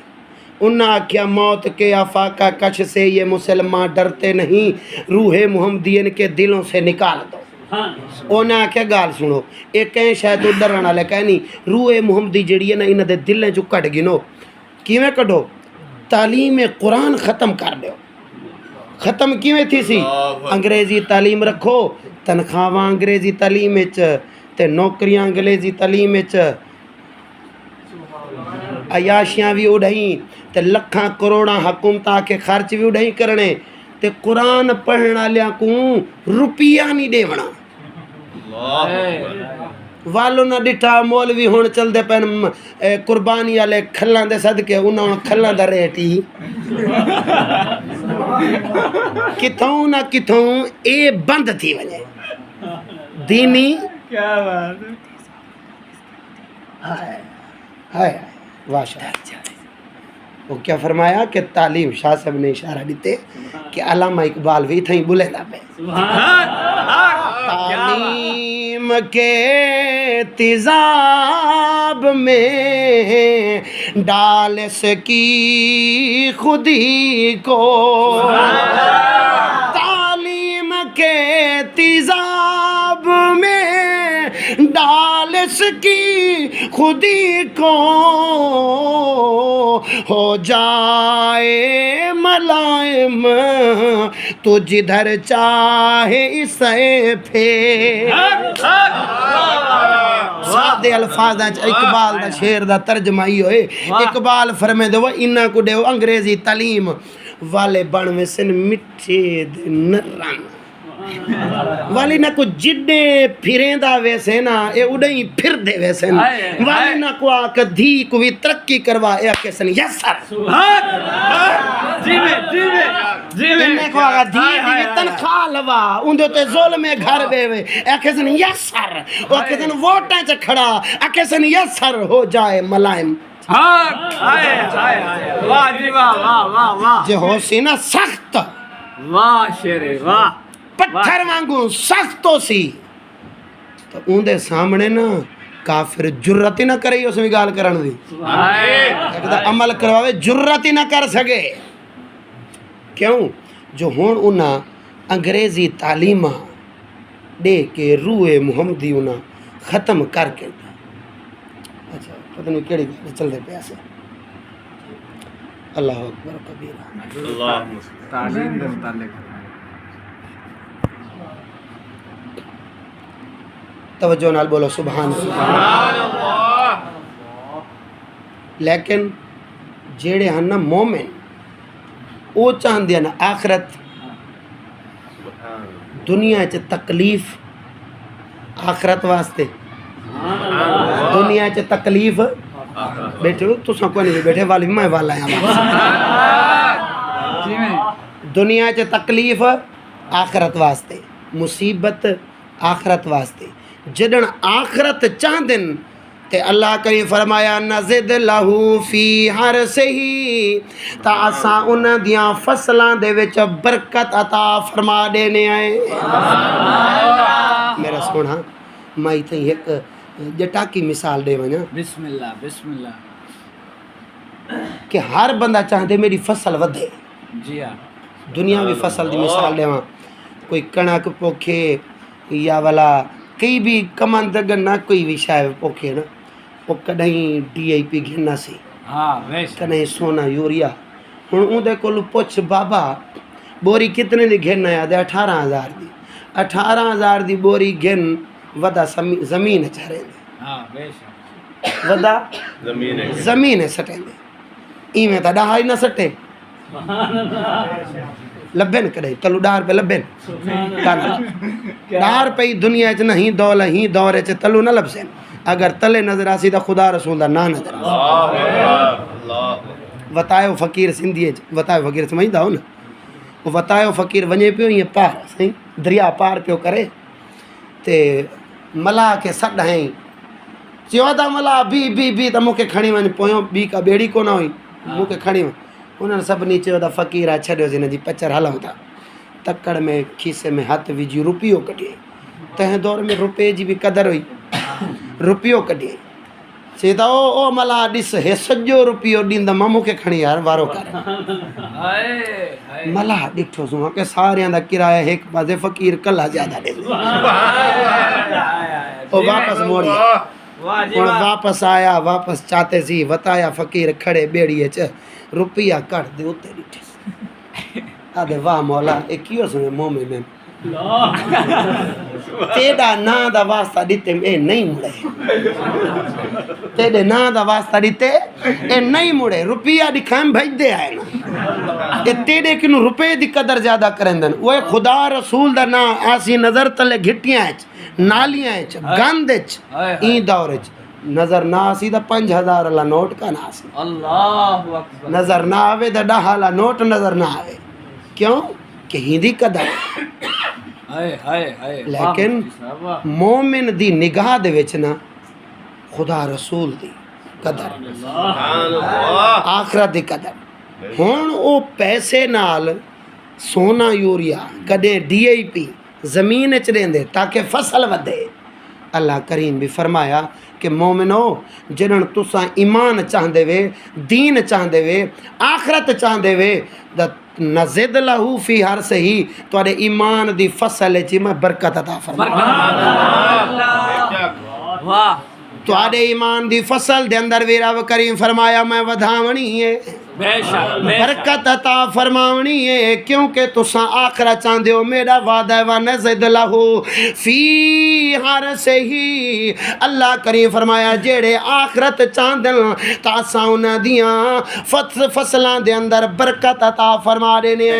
انہاں آکھیا موت کے آفاقہ کش سے یہ مسلمان ڈرتے نہیں روح محمدین کے دلوں سے نکال دو انہاں آکھیا گال سنو ایک کہیں شاید ڈرن والے کہیں نہیں روح محمدی جڑی ہے نا انہاں دے دلیں جو کٹ گنو کیویں کڈو تعلیم قرآن ختم کر دیو ختم کیویں تھی سی انگریزی تعلیم رکھو تنخواہ انگریزی تعلیم وچ تے نوکریاں انگریزی تعلیم وچ عیاشیاں بھی اڑائیں تے لکھاں کروڑاں حکومتاں کے خرچ بھی اڑائیں کرنے تے قرآن پڑھن والیاں کو روپیہ نہیں دیونا والو نہ ڈٹھا مولوی ہون چل دے پین قربانی والے کھلاں دے صدقے انہاں کھلاں دا ریٹ ہی کتھوں نہ کتھوں اے بند تھی وجے دینی کیا بات ہائے ہائے واشا وہ کیا فرمایا کہ تعلیم شاہ صاحب نے اشارہ دیتے کہ علامہ اقبال بھی تھیں بولے نا پہ تعلیم کے تیزاب میں ڈال سکی خودی کو تعلیم کے تیزاب میں ڈال سکی خودی کو ہو جائے ملائم تو جدھر چاہے اسے پھیر سادے الفاظ اقبال دا شعر دا ترجمہ ہی ہوئے اقبال فرمے دو انہاں کو دیو انگریزی تعلیم والے بن ویسن مٹھے دے نرم والی نہ کو جڈے پھریں دا ویسے نا اے اڑیں پھر دے ویسے نا والی نہ کو آکا دھی کو بھی ترقی کروا اے آکے سن یسر انہیں کو آکا دھی بھی تنخواہ لوا اندھو تے ظلم گھر بے وے آکے سن یسر آکے سن ووٹیں چا کھڑا آکے سن یسر ہو جائے ملائم واہ جی واہ جو ہو سی نا سخت واہ شیرے واہ پتھر وانگو سختو سی تو اندے سامنے نا کافر جرت ہی نہ کرے اس میں گال کرن دی کہتا عمل کرواوے جرت ہی نہ کر سکے کیوں جو ہون انہاں انگریزی تعلیمہ دے کے روح محمدی انہاں ختم کر کے اچھا پتہ نہیں کیڑی چل دے پیاسے اللہ اکبر کبیرہ تعلیم دے متعلق توجہ نال بولو سبحان اللہ لیکن جیڑے ہن نا مومن او چاہندے نا آخرت دنیا چ تکلیف آخرت واسطے دنیا چ تکلیف بیٹھے ہو تساں کوئی نہیں بیٹھے والی میں والا ہیں دنیا چ تکلیف آخرت واسطے مصیبت آخرت واسطے جدن آخرت چاہدن تے اللہ کریم فرمایا نزد لہو فی ہر سہی تا اساں انہاں دیاں فصلاں دے وچ برکت عطا فرما دینے آئے میرا سونا مائی تے ایک جٹا کی مثال دے ونجا بسم اللہ کہ ہر بندہ چاہدے میری فصل ودے جی ہاں دنیاوی فصل دی مثال دے کوئی کنک پوکھے یا والا کئی بھی کمند گنا کوئی بھی شاید پوکھے نا وہ کدہیں ڈی آئی پی گھننا سی ہاں ویسے کدہیں سونا یوریا ہن اون دے کولو پوچھ بابا بوری کتنے دی گھننا ہے دے 18,000 دی 18,000 دی بوری گھن ودا زمین چارے دے ہاں ویسے ودا زمین سٹیں دے ایویں تا ڈہائی نہ سٹے لبن کڑے تلو ڈار پہ لبن ڈار پہ دنیا چ نہیں دول ہی دور چ تلو نہ لبسن اگر تلے نظر آسی دا خدا رسول دا نا نظر آسی وطائو فقیر سندھی وطائو فقیر سمجھدا ہو نا وہ وطائو فقیر ونجے پیو یہ پار سہیں دریا پار پیو کرے تے ملا کے سڈ ہیں چیو تا ملا بی تا موکے کھڑی ون پویوں بی کا بیڑی کو نہ ہوئی موکے کھڑی ون انہوں نے سب نیچے دا فقیرہ چھڑیو سی جی پچر ہلاؤں تھا تکڑ میں کھیسے میں ہاتھ ویجی روپیو کٹیے تہیں دور میں روپے جی بھی قدر ہوئی روپیو کٹیے چیتا او ملا ڈس ہے سجو روپیو ڈین دا مامو کے کھڑی یار وارو کر ملا ڈٹھو سوں کہ سارے دا کرایہ ایک پاسے فقیر کلا زیادہ دے او واپس موڑی اور واپس آیا واپس چاہتے سی وطایا فقیر کھڑے بیڑیے چ روپیہ کٹ دے ہوتے ڈٹھے آدھے واہ مولا ایک کیوں سنے مومن میں تیڑا نا دا واسطہ دیتے اے نہیں مڑے تیڑے نا دا واسطہ دیتے اے نہیں مڑے روپیہ دکھائیں بھائی دے آئے نا اے تیڑے کنو روپے دی قدر زیادہ کریں دن وہ خدا رسول دا نا آسی نظر تلے گھٹیاں اچ نالیاں اچ گند اچ این دور اچ نظر نہ آسی دا 5000 اللہ نوٹ کا نہ آسی اللہ اکبر نظر نہ آوے دا 10 اللہ نوٹ نظر نہ آوے کیوں کہ ہندی قدر لیکن مومن دی نگاہ دے وچ نا خدا رسول دی قدر آخرت دی قدر ہون او پیسے نال سونا یوریا کدے ڈی اے پی زمین اچ دیندے تاکہ فصل ودے اللہ کریم بھی فرمایا کہ مومنو جنہاں تساں ایمان چاہندے وے دین چاہندے وے آخرت چاہندے وے دا نزد لہو فی ہر سے ہی توڑے ایمان دی فصل چی میں برکت عطا فرمایا توڑے ایمان دی فصل دے اندر ویرا و کریم فرمایا میں ودھاونی ہے برکت عطا فرماونی ہے کیونکہ تساں آخرت چاہندے ہو میرا وعدہ و نزد لہو فی ہر سے ہی اللہ کریم فرمایا جیڑے آخرت چاہندن تاساں انہاں دیاں فصلاں دے اندر برکت عطا فرما دینے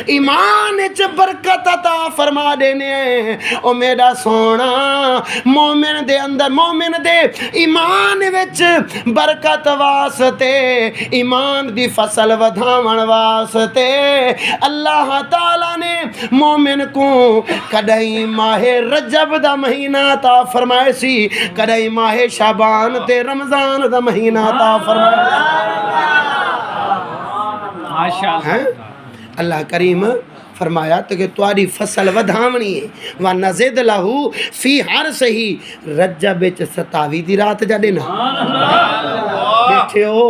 ایمان وچ برکت عطا فرما دینے او میرا سونا مومن دے اندر مومن دے ایمان وچ برکت واسطے ایمان دی فصل ودھاون واسطے اللہ تعالیٰ نے مومن کو کدائی ماہ رجب دا مہینہ عطا فرمائے سی کدائی ماہ شعبان تے رمضان دا مہینہ عطا فرمائے اللہ کریم فرمایا تو کہ تمہاری فصل ودھاونی ہے وَنَزِدْ لَهُ فی ہر صحیح رجب وچ 27 دی رات جا دینا بیٹھے ہو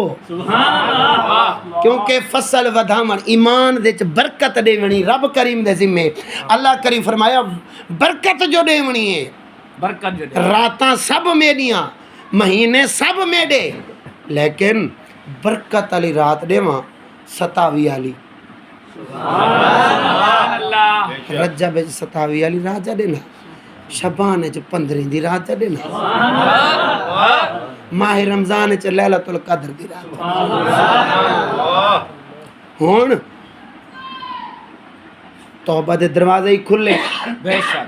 کیونکہ فصل ودھاون ایمان دے چ برکت دیونی رب کریم دے ذمے اللہ کریم فرمایا برکت جو دیونی ہے برکت جو راتاں سب میڈیاں مہینے سب میڈے لیکن برکت علی رات دیواں 27 والی رجب 27 والی رات جا دینا شبان 15 دی رات جا دینا ماہ رمضان لیلۃ القدر دی رات ہون توبہ دے دروازے ہی کھلے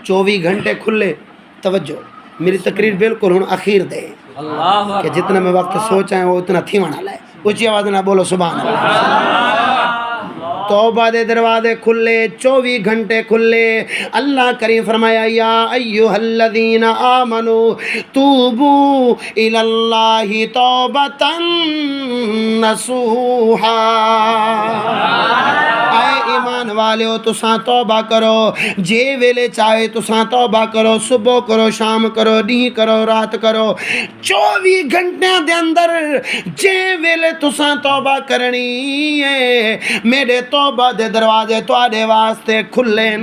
24 گھنٹے کھلے توجہ میری تقریر بالکل ہون اخیر دے کہ جتنا میں وقت سوچا ہے وہ اتنا تھی وانا لائے اچھی آواز نہ بولو سبحان اللہ توبہ دے دروازے کھلے 24 گھنٹے کھلے اللہ کریم فرمایا یا ایوہ الذین آمنوا توبوا الی اللہ توبۃ نصوحا اے ایمان والے ہو تساں توبہ کرو جے ویلے چاہے تساں توبہ کرو صبح کرو شام کرو نہیں کرو رات کرو 24 گھنٹے دے اندر جے ویلے تساں توبہ کرنی ہے میرے توبہ دے دروازے تواڈے واسطے کھلیں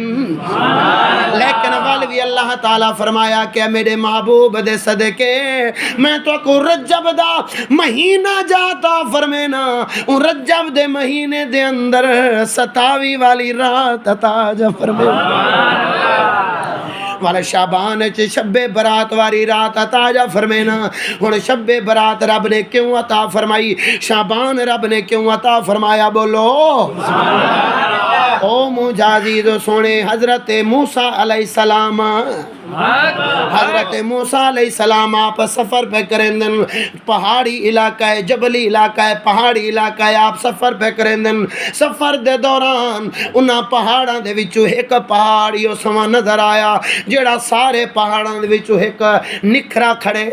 لیکن والوی اللہ تعالیٰ فرمایا کہ میرے محبوب دے صدقے میں تو کو رجب دا مہینہ جاتا فرمینا رجب دے مہینے دے اندر 27 والی رات عطا جا فرمینا والا شابان چ شب برات واری رات عطا جا فرمینا ہن شب برات رب نے کیوں عطا فرمائی شابان رب نے کیوں عطا فرمایا بولو او مجازید سونے حضرت موسیٰ علیہ السلام حضرت موسیٰ علیہ السلام آپ سفر پہ کریں دن پہاڑی علاقہ ہے جبلی علاقہ ہے پہاڑی علاقہ ہے آپ سفر پہ کریں دن سفر دے دوران انہاں پہاڑاں دے وچوں ایک پہاڑیوں سما نظر آیا جڑا سارے پہاڑاں دے وچوں ایک نکھرا کھڑے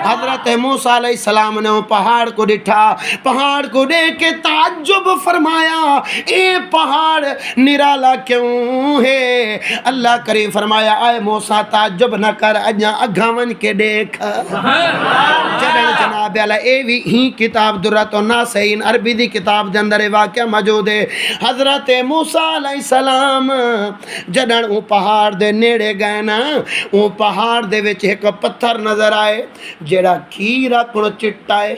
حضرت موسیٰ علیہ السلام نے پہاڑ کو ڈٹھا پہاڑ کو دیکھ کے تعجب فرمایا اے پہاڑ نرالا کیوں ہے اللہ کریم فرمایا اے موسیٰ تعجب نہ کر اجا اگھاون کے دیکھ جنن جناب علیہ اے بھی ہی کتاب درۃ الناصحین عربی دی کتاب دے اندر واقعہ موجود ہے حضرت موسیٰ علیہ السلام جنن او پہاڑ دے نیڑے گئے نا او پہاڑ دے وچ ایک پتھر نظر آئے جیڑا کھیرا کن چٹا ہے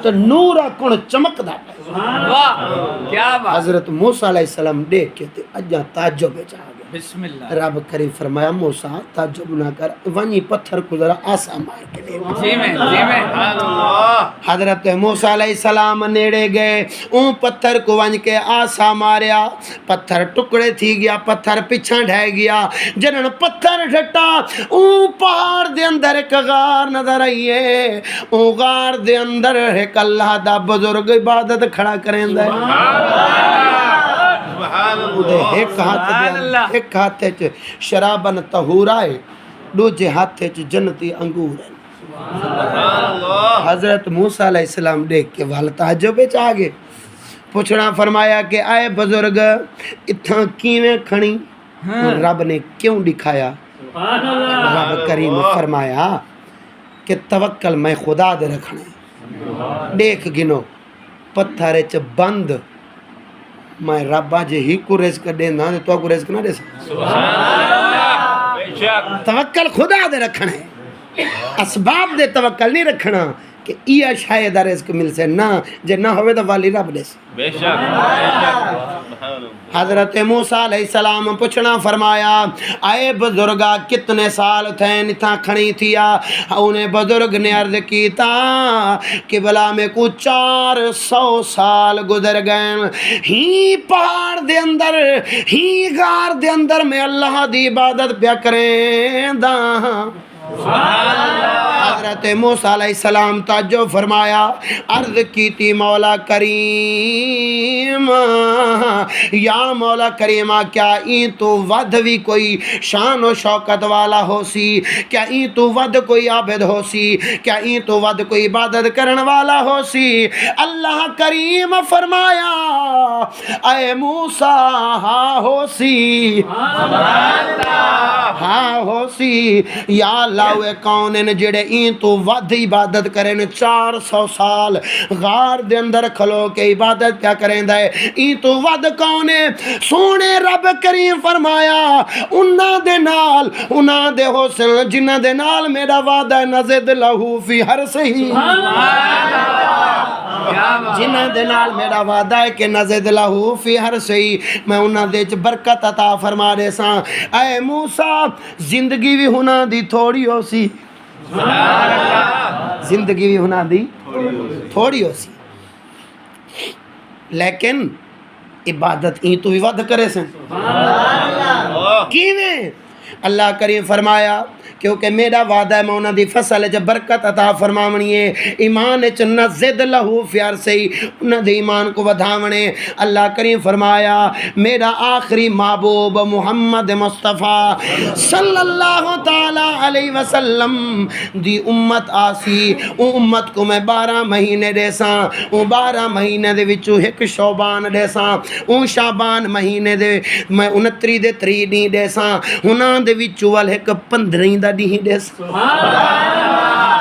تو نورا کن چمک دا حضرت موسیٰ علیہ السلام دیکھ کے تے اجا تعجب چاہ گیا بسم اللہ رب کریم فرمایا موسیٰ تعجب نہ کر ونی پتھر کو ذرا آسا مار کے دے جی میں حضرت موسیٰ علیہ السلام نیڑے گئے اون پتھر کو ونج کے آسا ماریا پتھر ٹکڑے تھی گیا پتھر پیچھا ڈھائے گیا جنن پتھر ڈھٹا اون پہاڑ دے اندر ایک غار نظر آئیے اون غار دے اندر ایک اللہ دا بزرگ عبادت کھڑا کریں دے ایک ہاتھ شرابن طہورا ہے دوجے ہاتھ جنتی انگور ہے حضرت موسیٰ علیہ السلام دیکھ کے وال تعجب چاہ گئے پوچھنا فرمایا کہ آئے بزرگ اتھاں کیویں کھڑی رب نے کیوں دکھایا رب کریم فرمایا کہ توکل میں خدا دے رکھنے دیکھ گنو پتھر چ بند میں ربا جے ہی کو رزق دینا تو کو رزق نہ دے توکل خدا دے رکھنے اسباب دے توکل نہیں رکھنا کہ یہ شاید رزق مل سے نہ جے نہ ہوئے تو والی رب دے بے شک حضرت موسیٰ علیہ السلام پوچھنا فرمایا آئے بزرگا کتنے سال تھے نتھا کھڑی تھیا انہیں بزرگ نے عرض کیتا کہ بلا میں کو 400 سال گزر گئے ہی پہاڑ دے اندر ہی غار دے اندر میں اللہ دی عبادت پیا کریں دا حضرت موسیٰ علیہ السلام تعجب فرمایا عرض کی تھی مولا کریم یا مولا کریم کیا این تو ود بھی کوئی شان و شوکت والا ہو سی کیا این تو ود کوئی عابد ہو سی کیا این تو ود کوئی عبادت کرن والا ہو سی اللہ کریم فرمایا اے موسیٰ ہاں ہو سی ہاں ہو سی یا اللہ وے کون نے جڑے این تو ود عبادت کریں 400 سال غار دے اندر کھلو کے عبادت کیا کریں دے این تو ود کون ہے سونے رب کریم فرمایا انہاں دے حسن جنہاں دے نال میرا وعدہ ہے نزد لہو فی ہر صحیح جنہاں دے نال میرا وعدہ ہے کہ نزد لہو فی ہر صحیح میں انہاں دے برکت عطا فرما دے ساں اے موسیٰ زندگی بھی ہونا دی تھوڑی ہو سی زندگی بھی ہونا دی تھوڑی ہو سی لیکن عبادت این تو بھی ود کرے سن کیویں اللہ کریم فرمایا کیونکہ میرا وعدہ ہے میں انہاں دی فصل جب برکت عطا فرماونی ہے ایمان چ نزد لہو فیار سے انہاں دے ایمان کو ودھاونے اللہ کریم فرمایا میرا آخری محبوب محمد مصطفیٰ صلی اللہ تعالی علیہ وسلم دی امت آسی او امت کو میں 12 مہینے دے ساں او 12 مہینے دے وچوں ایک شعبان دے ساں او شعبان مہینے دے میں 29 دے 3 دی دے ساں انہاں دے وچوں ول ایک 15 دا دی دے ساں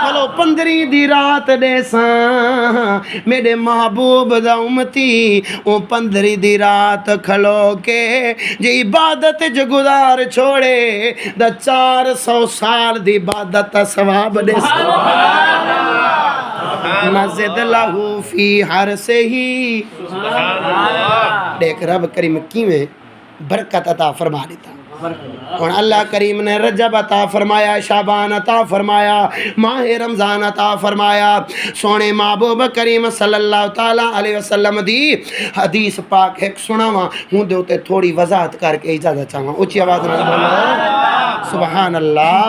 چلو 15 دی رات دے ساں میرے محبوب دا امتی او 15 دی رات کھلو کے جی عبادت جو گزار چھوڑے دا 400 سال دی عبادت ثواب دے ساں نزد لہو فی ہر سے ہی دیکھ رب کریم کیویں برکت عطا فرما دیتا اور اللہ کریم نے رجب عطا فرمایا، شعبان عطا فرمایا، ماہ رمضان عطا فرمایا۔ سونے محبوب کریم صلی اللہ تعالیٰ علیہ وسلم دی حدیث پاک ایک سناواں ہوں دے ہوتے تھوڑی وضاحت کر کے اجازت چاہواں، اونچی آواز نہ بولو سبحان اللہ۔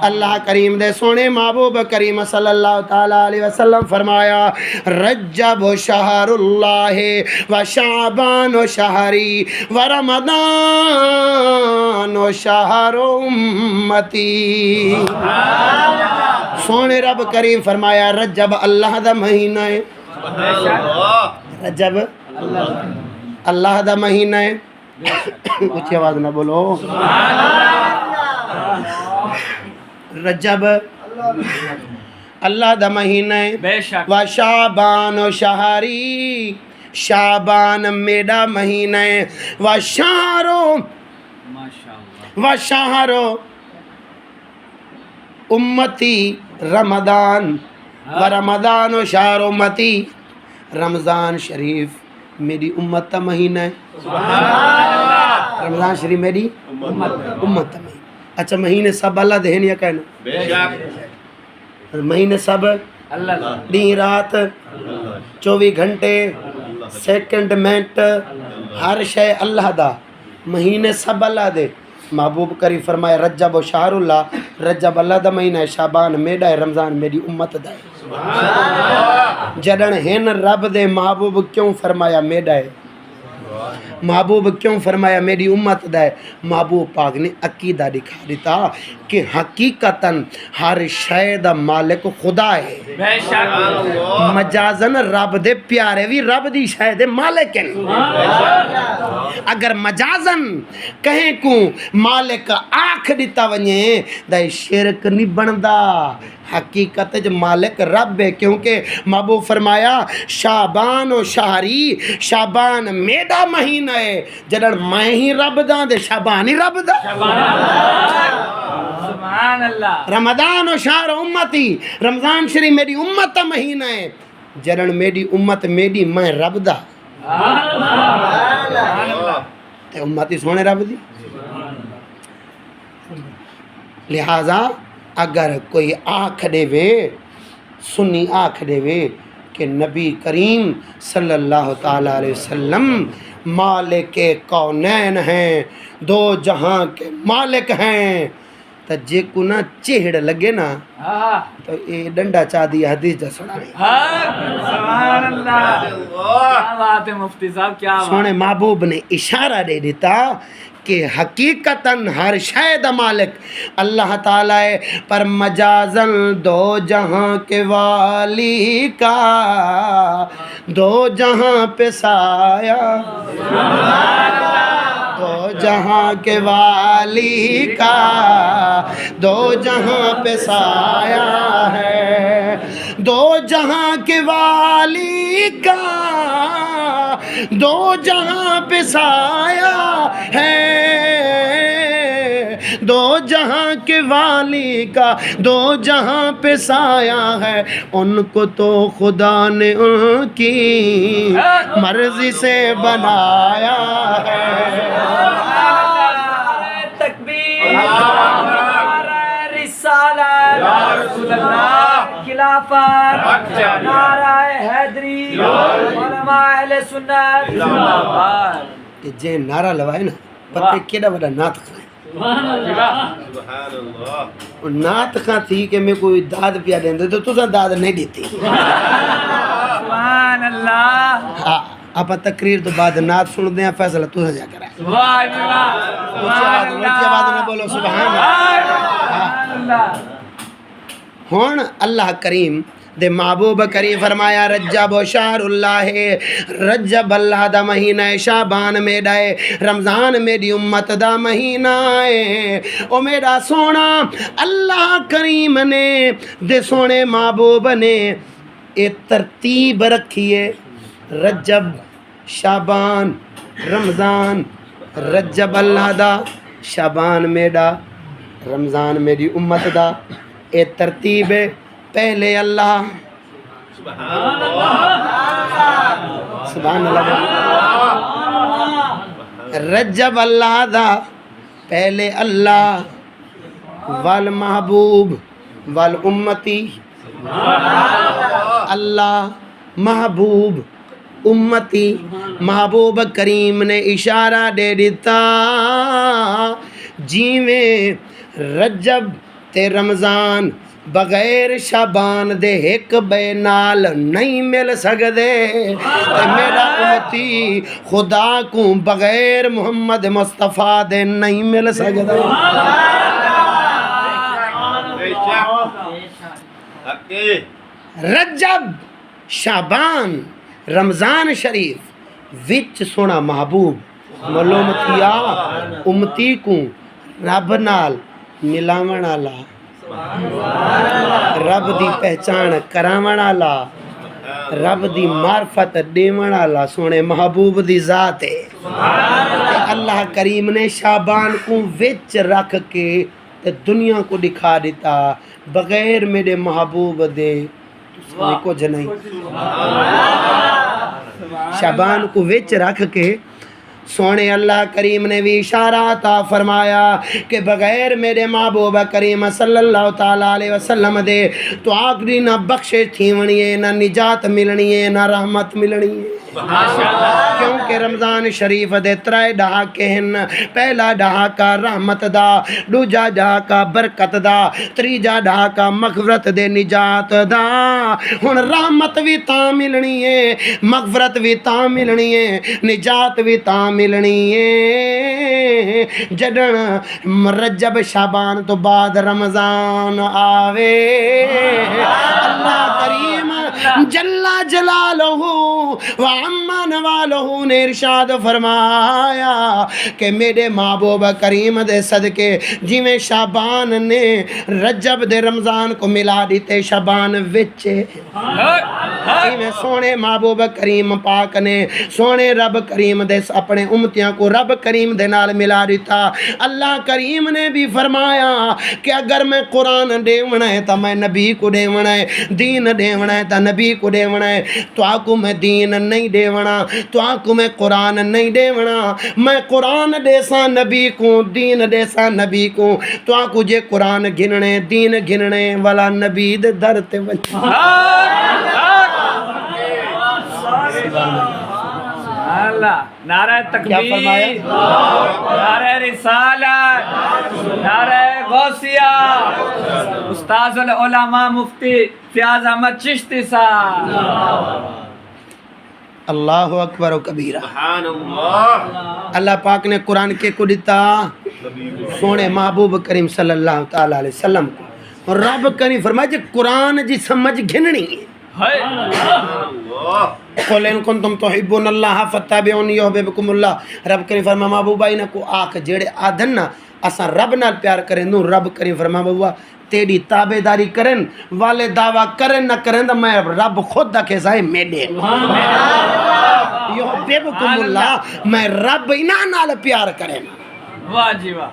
اللہ کریم دے سونے محبوب کریم صلی اللہ تعالیٰ علیہ وسلم فرمایا رجب شہر اللہ و شعبان شہری و رمضان و شہر امتی۔ سونے رب کریم فرمایا رجب اللہ دا مہینہ ہے، رجب اللہ دا مہینہ ہے، اچھی آواز نہ بولو رجب اللہ دا مہینہ ہے، بے شک و شعبان و شہری شعبان میرا مہینہ ہے، و شہرو ماشاءاللہ و شہرو امتی رمضان و رمضان و شہر امتی، رمضان شریف میری امت کا مہینہ ہے، رمضان شریف میری امت کا مہینہ۔ اچھا مہینے سب اللہ دے ہیں یا کہنا مہینے سب اللہ دن رات 24 گھنٹے سیکنڈ منٹ ہر شے اللہ دا، مہینے سب اللہ دے۔ محبوب کریم فرمایا رجب و شہر اللہ، رجب اللہ دا مہینہ ہے، شعبان میڈا ہے، رمضان میری امت دا ہے۔ جڑن ہن رب دے محبوب کیوں فرمایا میڈا ہے، محبوب کیوں فرمایا میری امت دا ہے؟ محبوب پاک نے عقیدہ دکھا دیتا کہ حقیقتاً ہر شے دا مالک خدا ہے، بے شک مجازن رب دے پیارے بھی رب دی شے دے مالک ہیں۔ اگر مجازن کہیں کو مالک آنکھ دیتا ونجے دا شرک نہیں بندا، حقیقت جو مالک رب ہے، کیونکہ محبوب فرمایا شعبان و شہری، شعبان میرا مہینہ ہے، جڑن میں ہی رب دا دے شعبان ہی رب دا، سبحان اللہ۔ رمضان و شہر امتی، رمضان شریف میری امت کا مہینہ ہے، جڑن میری امت میری میں رب دا تے امتی سونے رب دی۔ لہذا اگر کوئی آنکھ دے وے، سنی آنکھ دے وے کہ نبی کریم صلی اللہ تعالیٰ علیہ وسلم مالک کونین ہیں، دو جہاں کے مالک ہیں، تو جے کو نہ چہڑ لگے نا تو یہ ڈنڈا چاہ دیا حدیث دا سنا سبحان اللہ، کیا بات ہے مفتی صاحب، کیا بات۔ سونے محبوب نے اشارہ دے دیتا کہ حقیقتاً ہر شے دا مالک اللہ تعالیٰ ہے، پر مجازن دو جہاں کے والی کا دو جہاں پہ سایہ، دو جہاں کے والی کا دو جہاں پہ سایہ ہے، دو جہاں کے والی کا دو جہاں پہ سایہ ہے، دو جہاں کے والی کا دو جہاں پہ سایہ ہے، ان کو تو خدا نے ان کی مرضی سے بنایا ہے۔ تکبیر، رسالت، رسول اللہ، خلافت، نعرہ حیدری، علماء اہل سنت، زندہ باد۔ کہ جے نعرہ لوائے نا پتہ کیڑا بڑا نعت خواہ اور نعت خواہ تھی کہ میں کوئی داد پیا دیں دے تو تُسا داد نہیں دیتی۔ سبحان اللہ، آپ تقریر تو بعد نعت سن دیں فیصلہ تُسا جا کر آئے۔ سبحان اللہ، سبحان اونچی آواز نہ بولو سبحان اللہ۔ ہون اللہ کریم دے محبوب کریم فرمایا رجب و شہر اللہ ہے، رجب اللہ دا مہینہ ہے، شعبان میرا ہے، رمضان میری امت دا مہینہ ہے۔ او میرا سونا اللہ کریم نے دے سونے محبوب نے ایک ترتیب رکھی ہے، رجب شعبان رمضان، رجب اللہ دا، شعبان میرا، رمضان میری امت دا، ایک ترتیب ہے۔ پہلے اللہ سبحان اللہ، رجب اللہ دا پہلے اللہ والمحبوب والامتی اللہ محبوب امتی محبوب کریم نے اشارہ دے دیتا جیویں رجب تے رمضان بغیر شابان دے ایک بے نال نہیں مل سکدے تے میرا امتی خدا کو بغیر محمد مصطفیٰ دے نہیں مل سکدا رجب شابان رمضان شریف وچ سونا محبوب ملومتیا امتی کو رب نال ملاون والا رب دی پہچان کراون والا رب دی معرفت دیون والا سونے محبوب دی ذات ہے اللہ کریم نے شابان کو وچ رکھ کے تے دنیا کو دکھا دیتا بغیر میرے محبوب دے سونے کچھ نہیں شابان کو وچ رکھ کے سونے اللہ کریم نے بھی اشارہ عطا فرمایا کہ بغیر میرے محبوب کریم صلی اللہ تعالیٰ علیہ وسلم دے تو آخری نہ بخشش تھیونی ہے نہ نجات ملنی ہے نہ رحمت ملنی ہے کیونکہ رمضان شریف دے ترائے ڈھاکے ہیں پہلا ڈھاکا رحمت دا دوجا ڈھاکا برکت دا تریجا ڈھاکا مغفرت دے نجات دا ہن رحمت بھی تاں ملنی ہے مغفرت بھی تاں ملنی ہے نجات بھی تاں ملنی ہے جدن رجب شابان تو بعد رمضان آوے اللہ کریم جلا جلالہ وعما نوالہ نے ارشاد فرمایا کہ میرے محبوب کریم دے صدقے جویں شابان نے رجب دے رمضان کو ملا دیتے شابان وچے جویں سونے محبوب کریم پاک نے سونے رب کریم دے اپنے امتیاں کو رب کریم دے نال ملا دیتا اللہ کریم نے بھی فرمایا کہ اگر میں قرآن دیونا ہے تو میں نبی کو دیونا ہے دین دیونا ہے تو نبی کو دیونا ہے تو آکو میں دین نہیں دیونا تو آکو میں قرآن نہیں دیونا میں قرآن دیسا نبی کو دین دیسا نبی کو تو آکو جے قرآن گھننے دین گھننے والا نبی دے درتے وجہ اللہ نعرہ تکبیر نعرہ رسالت نعرہ غوثیہ استاذ العلماء مفتی فیاض احمد چشتی صاحب اللہ اکبر و کبیرہ اللہ پاک نے قرآن کے کو دیتا سونے محبوب کریم صلی اللہ تعالیٰ علیہ وسلم اور رب کریم فرمایا جی قرآن جی سمجھ گھننی ہے قل ان کنتم تحبون اللہ فتابعونی یحببکم اللہ رب کریم فرما محبوبہ انہاں کو آکھ جیڑے آدھن نا اساں رب نال پیار کریں نو رب کریم فرما محبوبہ تیری تابعداری کریں والے دعویٰ کریں نہ کریں تو میں رب خود دکھے سائے میڈے یحببکم اللہ میں رب انہاں نال پیار کریں واہ جی واہ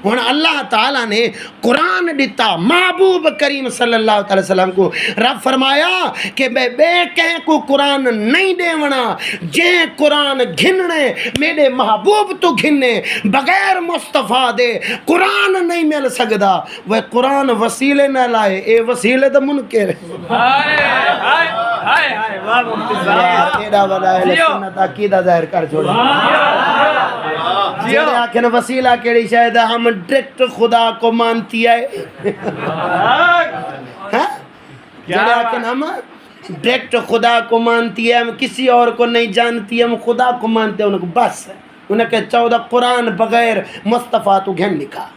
ہن اللہ تعالیٰ نے قرآن دیتا محبوب کریم صلی اللہ علیہ وسلم کو رب فرمایا کہ میں بے کہیں کو قرآن نہیں دیونا جے قرآن گھننے میرے محبوب تو گھننے بغیر مصطفیٰ دے قرآن نہیں مل سکدا وہ قرآن وسیلے نہ لائے اے وسیلے دا منکر واہ مفتی صاحب تیرا ولا اہل سنت عقیدہ ظاہر کر چھوڑا جڑے آکھن وسیلہ کیڑی شاید ہم ڈائریکٹ خدا کو مانتی ہے جڑے آکھن ہم ڈائریکٹ خدا کو مانتی ہے ہم کسی اور کو نہیں جانتی ہم خدا کو مانتے ہیں انہوں کو بس انہیں کہ 14 قرآن بغیر مصطفیٰ تو گھن لکھا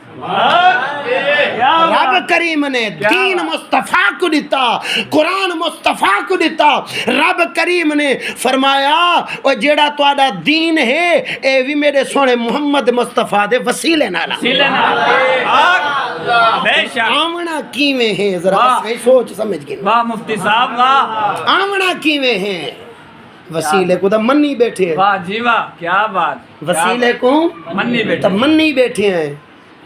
رب کریم نے دین مصطفیٰ کو دیتا قرآن مصطفیٰ کو دیتا رب کریم نے فرمایا اور جیڑا توڑا دین ہے اے بھی میرے سونے محمد مصطفیٰ دے وسیلے نالا آمنا کیویں ہیں ذرا صحیح سوچ سمجھ گئے واہ مفتی صاحب واہ آمنا کیویں ہیں وسیلے کو تو منی بیٹھے ہیں واہ جی واہ کیا بات وسیلے کو منی بیٹھے تو منی بیٹھے ہیں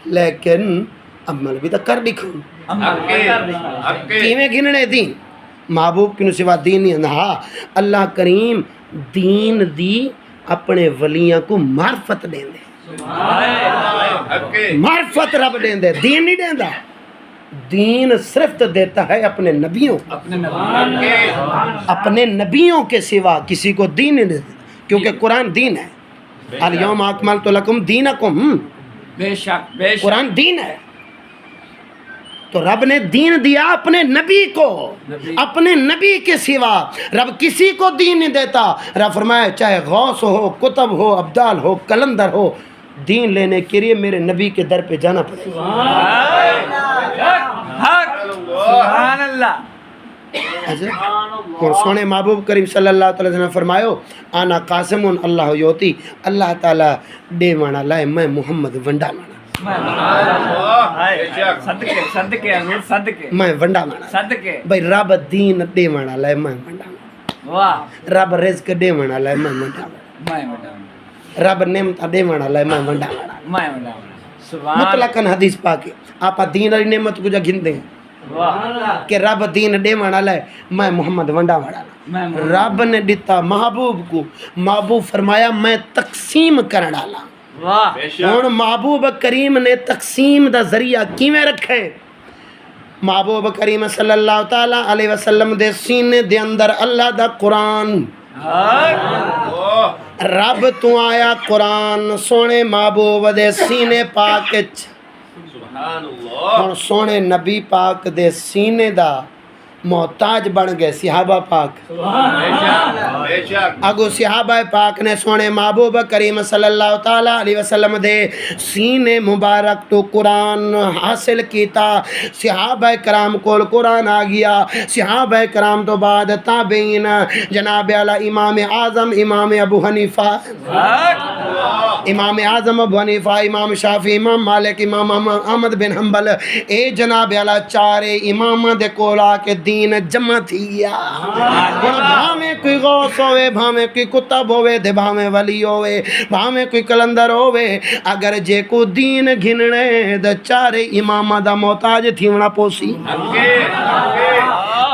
لیکن عمل بھی تو کر دکھاؤں کیویں گھننے دین محبوب کی سوا دین نہیں ہاں اللہ کریم دین دی اپنے ولیاں کو معرفت دیں دے معرفت رب دیں دے دین نہیں دیں دا دین صرف تو دیتا ہے اپنے نبیوں اپنے نبیوں کے سوا کسی کو دین نہیں دیتا کیونکہ قرآن دین ہے الیوم اکملت لکم دینکم بے شک بے شک قرآن دین ہے تو رب نے دین دیا اپنے نبی کو اپنے نبی کے سوا رب کسی کو دین نہیں دیتا رب فرمایا چاہے غوث ہو کتب ہو ابدال ہو کلندر ہو دین لینے کے لیے میرے نبی کے در پہ جانا پڑے سبحان اللہ اور سونے محبوب کریم صلی اللہ علیہ وسلم فرمایو آنا قاسم اللہ یوتی اللہ تعالیٰ دے مانا لائے میں محمد ونڈا مانا صدقے صدقے حضور صدقے میں ونڈا مانا صدقے بھائی رب دین دے مانا لائے میں ونڈا مانا واہ رب رزق دے مانا لائے میں ونڈا مانا میں وڈا رب نعمت دے مانا لائے میں ونڈا مانا میں وڈا سبحان مطلقاً حدیث پاکے آپ دین والی نعمت کو جا گھن دیں واہ کہ رب دین دے مانا لائے میں محمد ونڈا مانا میں رب نے دیتا محبوب کو محبوب فرمایا میں تقسیم کر ڈالا واہ ہوں محبوب کریم نے تقسیم دا ذریعہ کیویں رکھے محبوب کریم صلی اللہ تعالی علیہ وسلم دے سینے دے اندر اللہ دا قرآن رب تو آیا قرآن سونے محبوب دے سینے پاک اور سونے نبی پاک دے سینے دا محتاج بن گئے صحابہ پاک اگو صحابہ پاک نے سونے محبوب کریم صلی اللہ تعالی علیہ وسلم دے سینے مبارک تو قرآن حاصل کیتا صحابہ کرام کو قرآن آ گیا صحابہ کرام تو بعد تابعین جناب اعلیٰ امام اعظم امام ابو حنیفہ امام اعظم ابو حنیفہ امام شافعی امام مالک امام احمد بن حنبل اے جناب اعلیٰ چارے امام دے کولا کے دین جمع تھی گیا بھامے کوئی غوث ہوئے بھامے کوئی کتب ہوئے دے بھامے ولی ہوئے بھامے کوئی کلندر ہوئے اگر جے کو دین گھننے دا چارے امامہ دا محتاج تھیونا پوسی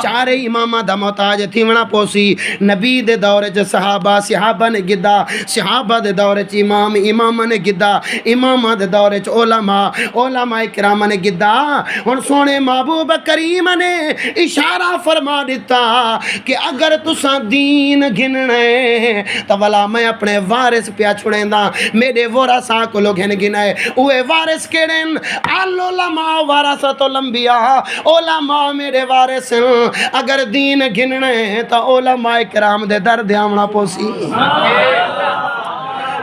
چارے امامہ دا محتاج تھیونا پوسی نبی دے دورے چ صحابہ نے گدا صحابہ دے دورے چ امامہ نے گدا امامہ دے دورے چ علماء کرام نے گدا اور سونے محبوب کریم نے اشارہ فرما دیتا کہ اگر تساں دین گھننے تو والا میں اپنے وارث پیا چھڑیں دا میرے ورثاء کو لوگ گھنائے اوے وارث کیڑن العلماء ورثۃ الانبیاء علماء میرے وارث اگر دین گھننے تو علماء کرام دے درد آمنا پوسی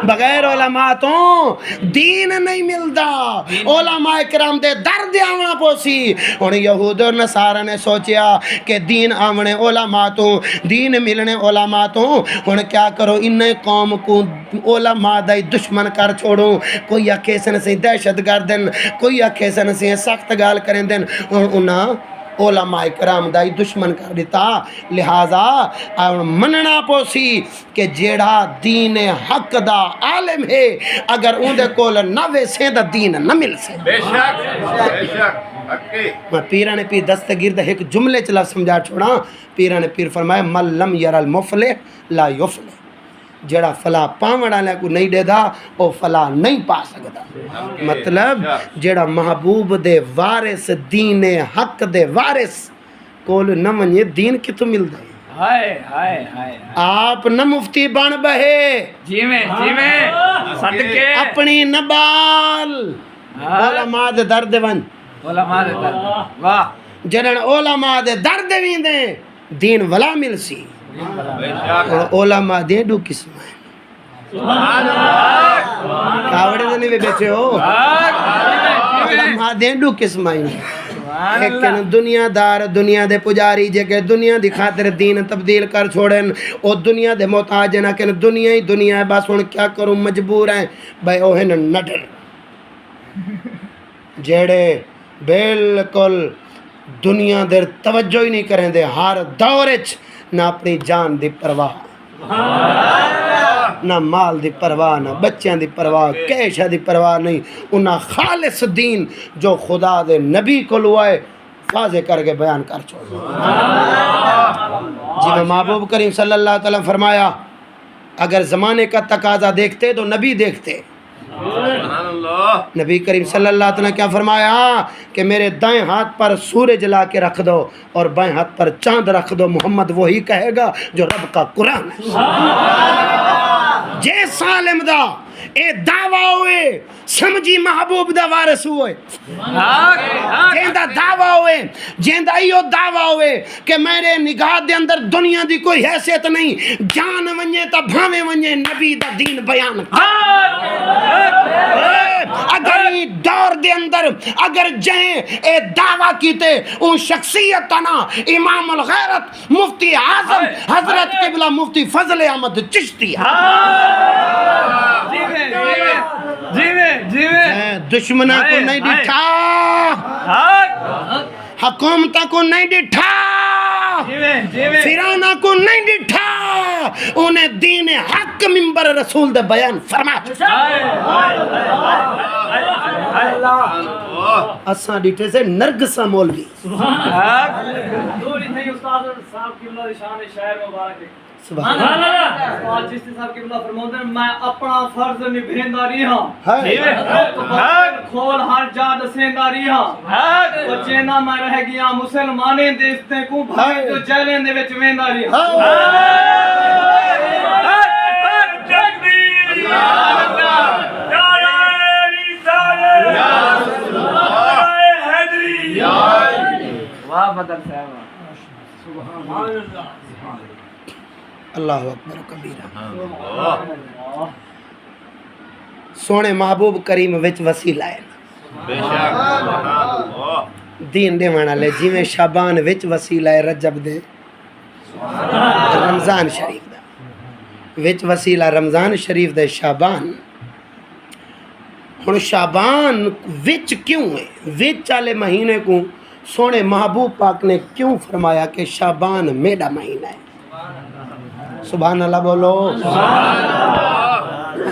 بغیر علماء تو دین نہیں ملتا علماء کرام دے درد آمنا پوسی اور یہود اور نصارہ نے سوچیا کہ دین آمنے علماء تو دین ملنے علماء تو اور کیا کرو انہیں قوم کو علماء دائی دشمن کر چھوڑو کوئی اکیسن سے دہشت گردن کوئی اکیسن سے سخت گال کریں دن اور انہاں علماء کرام دائی دشمن کر دیتا لہذا مننا پوسی کہ جیڑا دین حق دا عالم ہے اگر ان دے کول نہ ویسے دا دین نہ مل سے بے شک میں پیران پیر دستگیر دا ایک جملے چلا سمجھا چھوڑا پیران پیر فرمائے من لم یر المفلح لا یفلح جڑا فلا پاوڑا لے کو نہیں دے دا او فلا نہیں پا سکتا مطلب جڑا محبوب دے وارث دین حق دے وارث کول نہ منی دین کی تو مل دے ہائے ہائے ہائے آپ نہ مفتی بن بہے جی میں صدقے اپنی نبال علماء دے درد ون علماء دے درد واہ جنن علماء دے درد ویندے دین ولا مل سی اور علماء دے دو قسم ہیں کاوڑے دے نہیں بیٹھے ہو علماء دے دو قسم ہیں ایک دنیا دار دنیا دے پجاری جے کہ دنیا دی خاطر دین تبدیل کر چھوڑن او دنیا دے محتاج نہ کہ دنیا ہی دنیا ہے بس ہن کیا کروں مجبور ہیں بھائی او ہے نڈر جیڑے بالکل دنیا دے توجہ ہی نہیں کریں دے ہر دورے چ نہ اپنی جان دی پرواہ نہ مال دی پرواہ نہ بچیاں دی پرواہ کیشہ دی پرواہ نہیں انہاں خالص دین جو خدا دے نبی کو لوائے واضح کر کے بیان کر چھوڑ جی میں محبوب کریم صلی اللہ علیہ وسلم فرمایا اگر زمانے کا تقاضا دیکھتے تو نبی دیکھتے. نبی کریم صلی اللہ علیہ وسلم نے کیا فرمایا کہ میرے دائیں ہاتھ پر سورج لا کے رکھ دو اور بائیں ہاتھ پر چاند رکھ دو, محمد وہی کہے گا جو رب کا قرآن جے سالم دا اے دعویٰ ہوئے سمجھی محبوب دا وارث ہوئے, جیندہ دعویٰ ہوئے, جیندہ ایو دعویٰ ہوئے کہ میرے نگاہ دے اندر دنیا دی کوئی حیثیت نہیں, جان ونجے تا بھاوے ونجے نبی دا دین بیان اگر ای دور دے اندر اگر جہیں اے دعویٰ کیتے ان شخصیت نا امام الغیرت مفتی اعظم حضرت قبلہ مفتی فضل احمد چشتی دشمنہ کو نہیں ڈٹھا, حکومتہ کو نہیں ڈٹھا, فیرانہ کو نہیں ڈٹھا, انہیں دین حق منبر رسول دے بیان فرما اساں ڈٹھے سے نرگسہ مولوی دوری تھی استاد صاحب کی اللہ شان شاعر مبارک سبحان اللہ. استاد چشتی صاحب کی اللہ فرماتے ہیں میں اپنا فرض نبھیندا رہا, کھول ہر جا دسیندا رہا, اور جینا میں رہ گیا مسلمانے دیستے کو بھائی جو جیلیں دے وچ ویندا رہا. واہ بدر صاحب سبحان اللہ. اللہ اکبر کبیرہ. سونے محبوب کریم وچ وسیلہ ہے دین دے وانا لے جی میں شابان وچ وسیلہ ہے رجب دے رمضان شریف دا وچ وسیلہ رمضان شریف دے شابان. ہن شابان وچ کیوں ہے, وچ والے مہینے کو سونے محبوب پاک نے کیوں فرمایا کہ شابان میرا مہینہ ہے. سبحان اللہ بولو.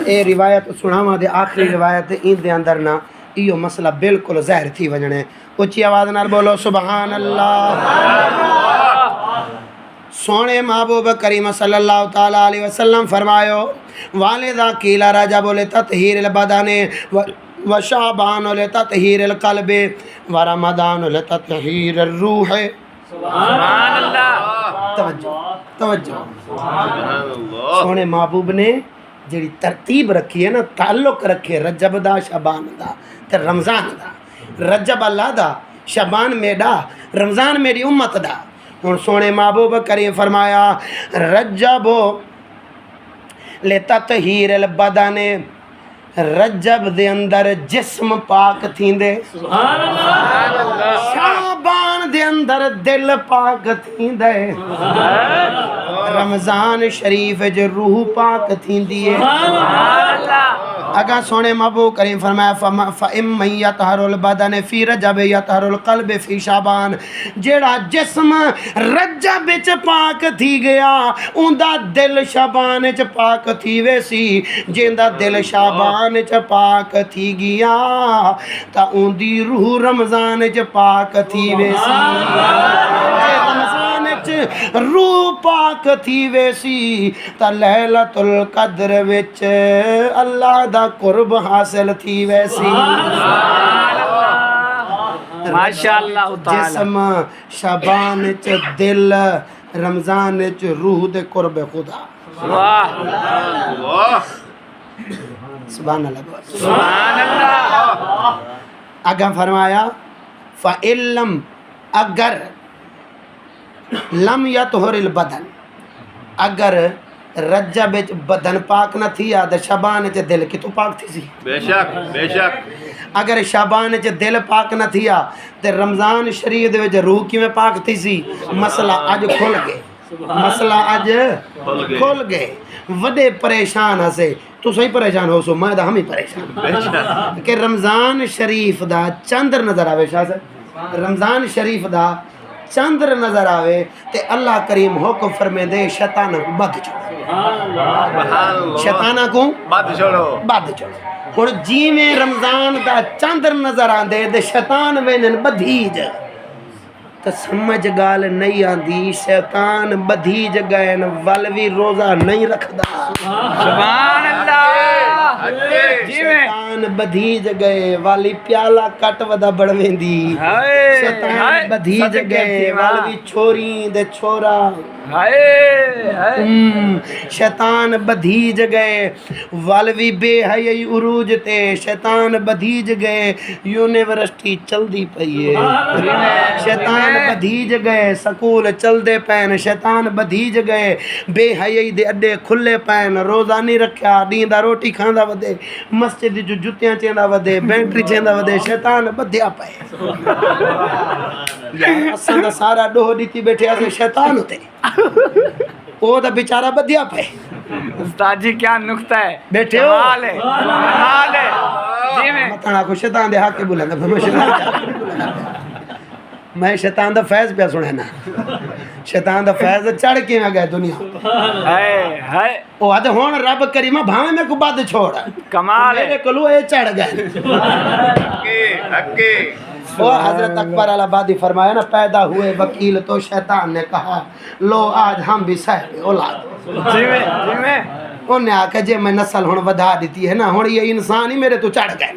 اے روایت سناواں دے آخری روایت این دے اندر نا ایو مسئلہ بالکل ظاہر تھی وجنے, اچھی آواز نال بولو سبحان اللہ. سونے محبوب کریم صلی اللہ تعالیٰ علیہ وسلم فرمایو والدہ کیلا راجہ بولے تطہیر البدن و شعبان لتطہیر القلب و رمضان لتطہیر الروح. سبحان اللہ. توجہ سونے محبوب نے جڑی ترتیب رکھی ہے نا, تعلق رکھے رجب دا شعبان دا تے رمضان دا. رجب اللہ دا, شعبان میڈا, رمضان میری امت دا. ہن سونے محبوب کریم فرمایا رجب لتطہیر البدن, رجب دے اندر جسم پاک تھیندے, شعبان دے اندر دل پاک تھیندے, رمضان شریف جو روح پاک تھیندی ہے. اگا سونے محبوب کریم فرمایا فَإِمَّن يَطْهَرُ الْبَدَنِ فِي رَجَبِ يَطْهَرُ الْقَلْبِ فِي شعبان. جیڑا جسم رجب وچ پاک تھی گیا اوندا دل شعبان وچ پاک تھی ویسی, جیندا دل شعبان وچ پاک تھی گیا تا اوندی روح رمضان وچ پاک تھی ویسی. رمضان وچ روح پاک تھی ویسی تا لیلۃ القدر وچ اللہ دا قرب حاصل تھی ویسی. ماشاءاللہ تعالی. جسم شعبان وچ دل, رمضان وچ روح دے قرب خدا. واہ سبحان اللہ. سبحان اللہ. اگا فرمایا فَإِلَّمْ اگر لم یطہر البدن, اگر رجب وچ بدن پاک نہ تھی یا شعبان وچ دل کی تو پاک تھی سی. بے شک بے شک. اگر شعبان وچ دل پاک نہ تھیا تے رمضان شریف دے وچ روح کیویں پاک تھی سی. مسئلہ اج کھل گئے, مسئلہ اج کھل گئے. وڈے پریشان ہسے, تو صحیح پریشان ہو سو, میں دا ہم ہی پریشان کہ رمضان شریف دا چندر نظر آوے. شاہ صاحب رمضان شریف دا چندر نظر آوے تے اللہ کریم حکم فرمے دے شیطانہ کو بد چھوڑو, شیطانہ کو بد چھوڑو. ہن جیویں رمضان دا چندر نظر آندے تے شیطان وینن بدھیج. تو سمجھ گال نہیں آندی شیطان بدھی جگہن ول بھی روزہ نہیں رکھدا سبحان اللہ جی میں شیطان بدھی جگہ والی پیالہ کٹ ودا بڑویندی شیطان بدھی جگہ والی چھوری دے چھورا شیطان بدھی جگہ والوی بے حیائی عروج تے شیطان بدھی جگہ یونیورسٹی چل دی پئیے شیطان بدھی جگہ سکول چل دے پین شیطان بدھی جگہ بے حیائی دے اڈے کھلے پین روزہ نہیں رکھیا دیندا روٹی کھاندا ودے مسجد جو جتیاں چیندا ودے بینٹری چیندا ودے شیطان بدھیا پئے یار اساں دا سارا ڈوہ دیتی بیٹھے اسے شیطان ہوتے وہ دا بیچارہ بدھیا پئے استاد جی کیا نقطہ ہے بیٹھے ہو کمال ہے کمال ہے جی میں متنا کو شیطان دے حق کے بولے میں شیطان دا فیض پہ سنے نا شیطان دا فیض چڑھ کے میں گئے دنیا وہ آدھے ہون رب کریمہ بھاویں میں کو بات چھوڑ کمال ہے میرے کلو اے چڑھ گئے وہ حضرت اکبر آبادی فرمایا نا پیدا ہوئے وکیل تو شیطان نے کہا لو آج ہم بھی صاحب اولاد جی میں انہوں نے آکھا جے میں نسل ہون ودا دیتی ہے نا ہون یہ انسان ہی میرے تو چڑھ گئے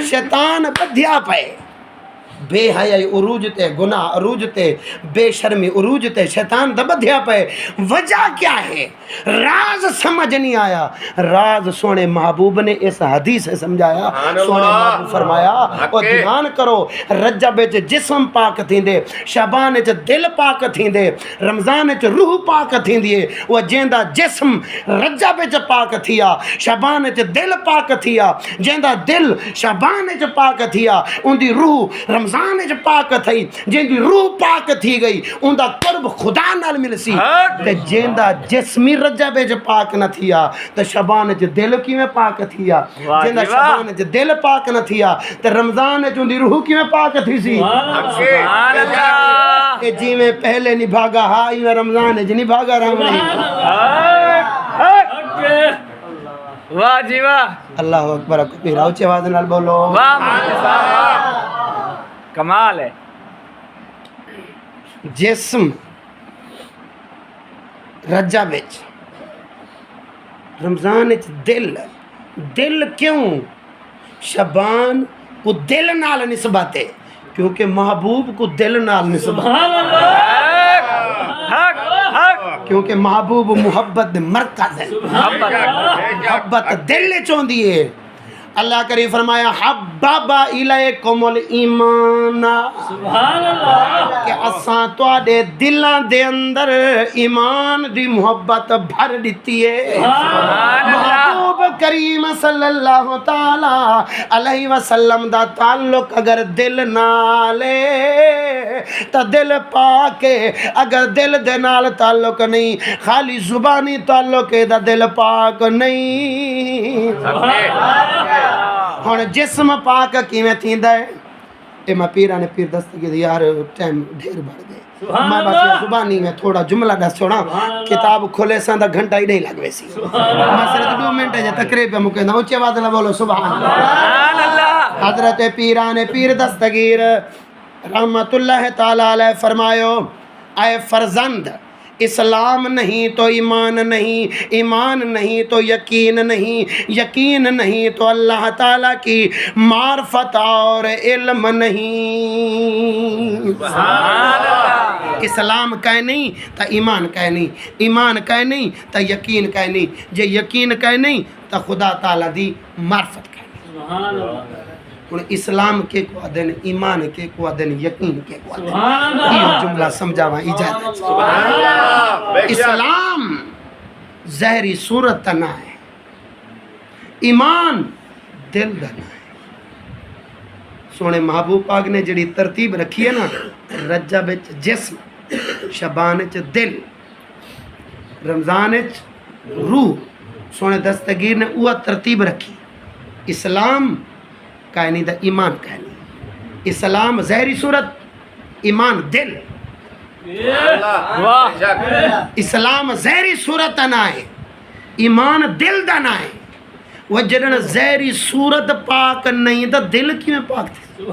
شیطان بدھیا پئے بے حیائی عروج تے گناہ عروج تے بے شرمی عروج تے شیطان دا بدھیا پئے وجہ کیا ہے راز سمجھ نہیں آیا راز سونے محبوب نے اس حدیث سے سمجھایا سونے محبوب فرمایا اور دھیان کرو رجب وچ جسم پاک تھیندے شعبان وچ دل پاک تھیندے رمضان وچ روح پاک تھیندی ہے وہ جیندا جسم رجب وچ پاک تھیا شعبان وچ دل پاک تھیا جیندا دل شعبان وچ پاک تھیا ان دی روح رمضان وچ پاک تھی جن دی روح پاک تھی گئی ان دا قرب خدا نال ملسی تے جیندا جسمی رجب وچ پاک نہ تھیا تے شعبان وچ دل کیویں پاک تھیا جیندا شعبان وچ دل پاک نہ تھیا تے رمضان وچ ان دی روح کیویں پاک تھی سی سبحان اللہ کہ جی میں پہلے نہیں بھاگا ہاں میں رمضان وچ نہیں بھاگا رہا واہ جی واہ اللہ اکبر کبیرہ اونچی آواز نال بولو واہ کمال ہے جسم رجب وچ رمضان وچ دل کیوں شعبان کو دل نال نسبت ہے کیونکہ محبوب کو دل نال نسبت کیونکہ محبوب محبت مرکز ہے محبت دل چوندی ہے اللہ کریم فرمایا حبب الیکم الایمان سبحان اللہ کہ اساں تواڈے دلاں دے اندر ایمان دی محبت بھر دتی ہے محبوب کریم صلی اللہ تعالی علیہ وسلم دا تعلق اگر دل نال تا دل پاک اگر دل دے نال تعلق نہیں خالی زبانی تعلق دا دل پاک نہیں ہن جسم پاک کیویں تھیندا ہے اے میں پیراں نے پیر دستگیر یار ٹائم ڈھیر بڑھ گئے میں بس زبانی میں تھوڑا جملہ دس چھوڑا کتاب کھولے سان دا گھنٹہ ہی نہیں لگوے سی میں صرف 2 منٹ جے تقریر پہ مکیندا اونچی آواز نال بولو سبحان اللہ حضرت پیراں نے پیر دستگیر رحمت اللہ تعالی علیہ فرمایو اے فرزند اسلام نہیں تو ایمان نہیں ایمان نہیں تو یقین نہیں یقین نہیں تو اللہ تعالیٰ کی معرفت اور علم نہیں اسلام کہے نہیں تا ایمان کہے نہیں ایمان کہے نہیں تا یقین کہے نہیں جے یقین کہے نہیں تا خدا تعالیٰ دی معرفت کہے نہیں اسلام کے کو دن ایمان کے کو دن یقین کے کو دن یہ جملہ سمجھاواں اجازت اسلام ظاہری صورت نہ ہے ایمان دل دا نہ ہے سونے محبوب پاک نے جڑی ترتیب رکھی ہے نا رجب وچ جسم شعبان وچ دل رمضان وچ روح سونے دستگیر نے وہ ترتیب رکھی اسلام کہنی دا ایمان کہنی اسلام ظاہری صورت ایمان دل اسلام ظاہری صورت نہ ہے ایمان دل دا نہ ہے وہ جڑن زہری صورت پاک نہیں تو دل کی میں پاک تھی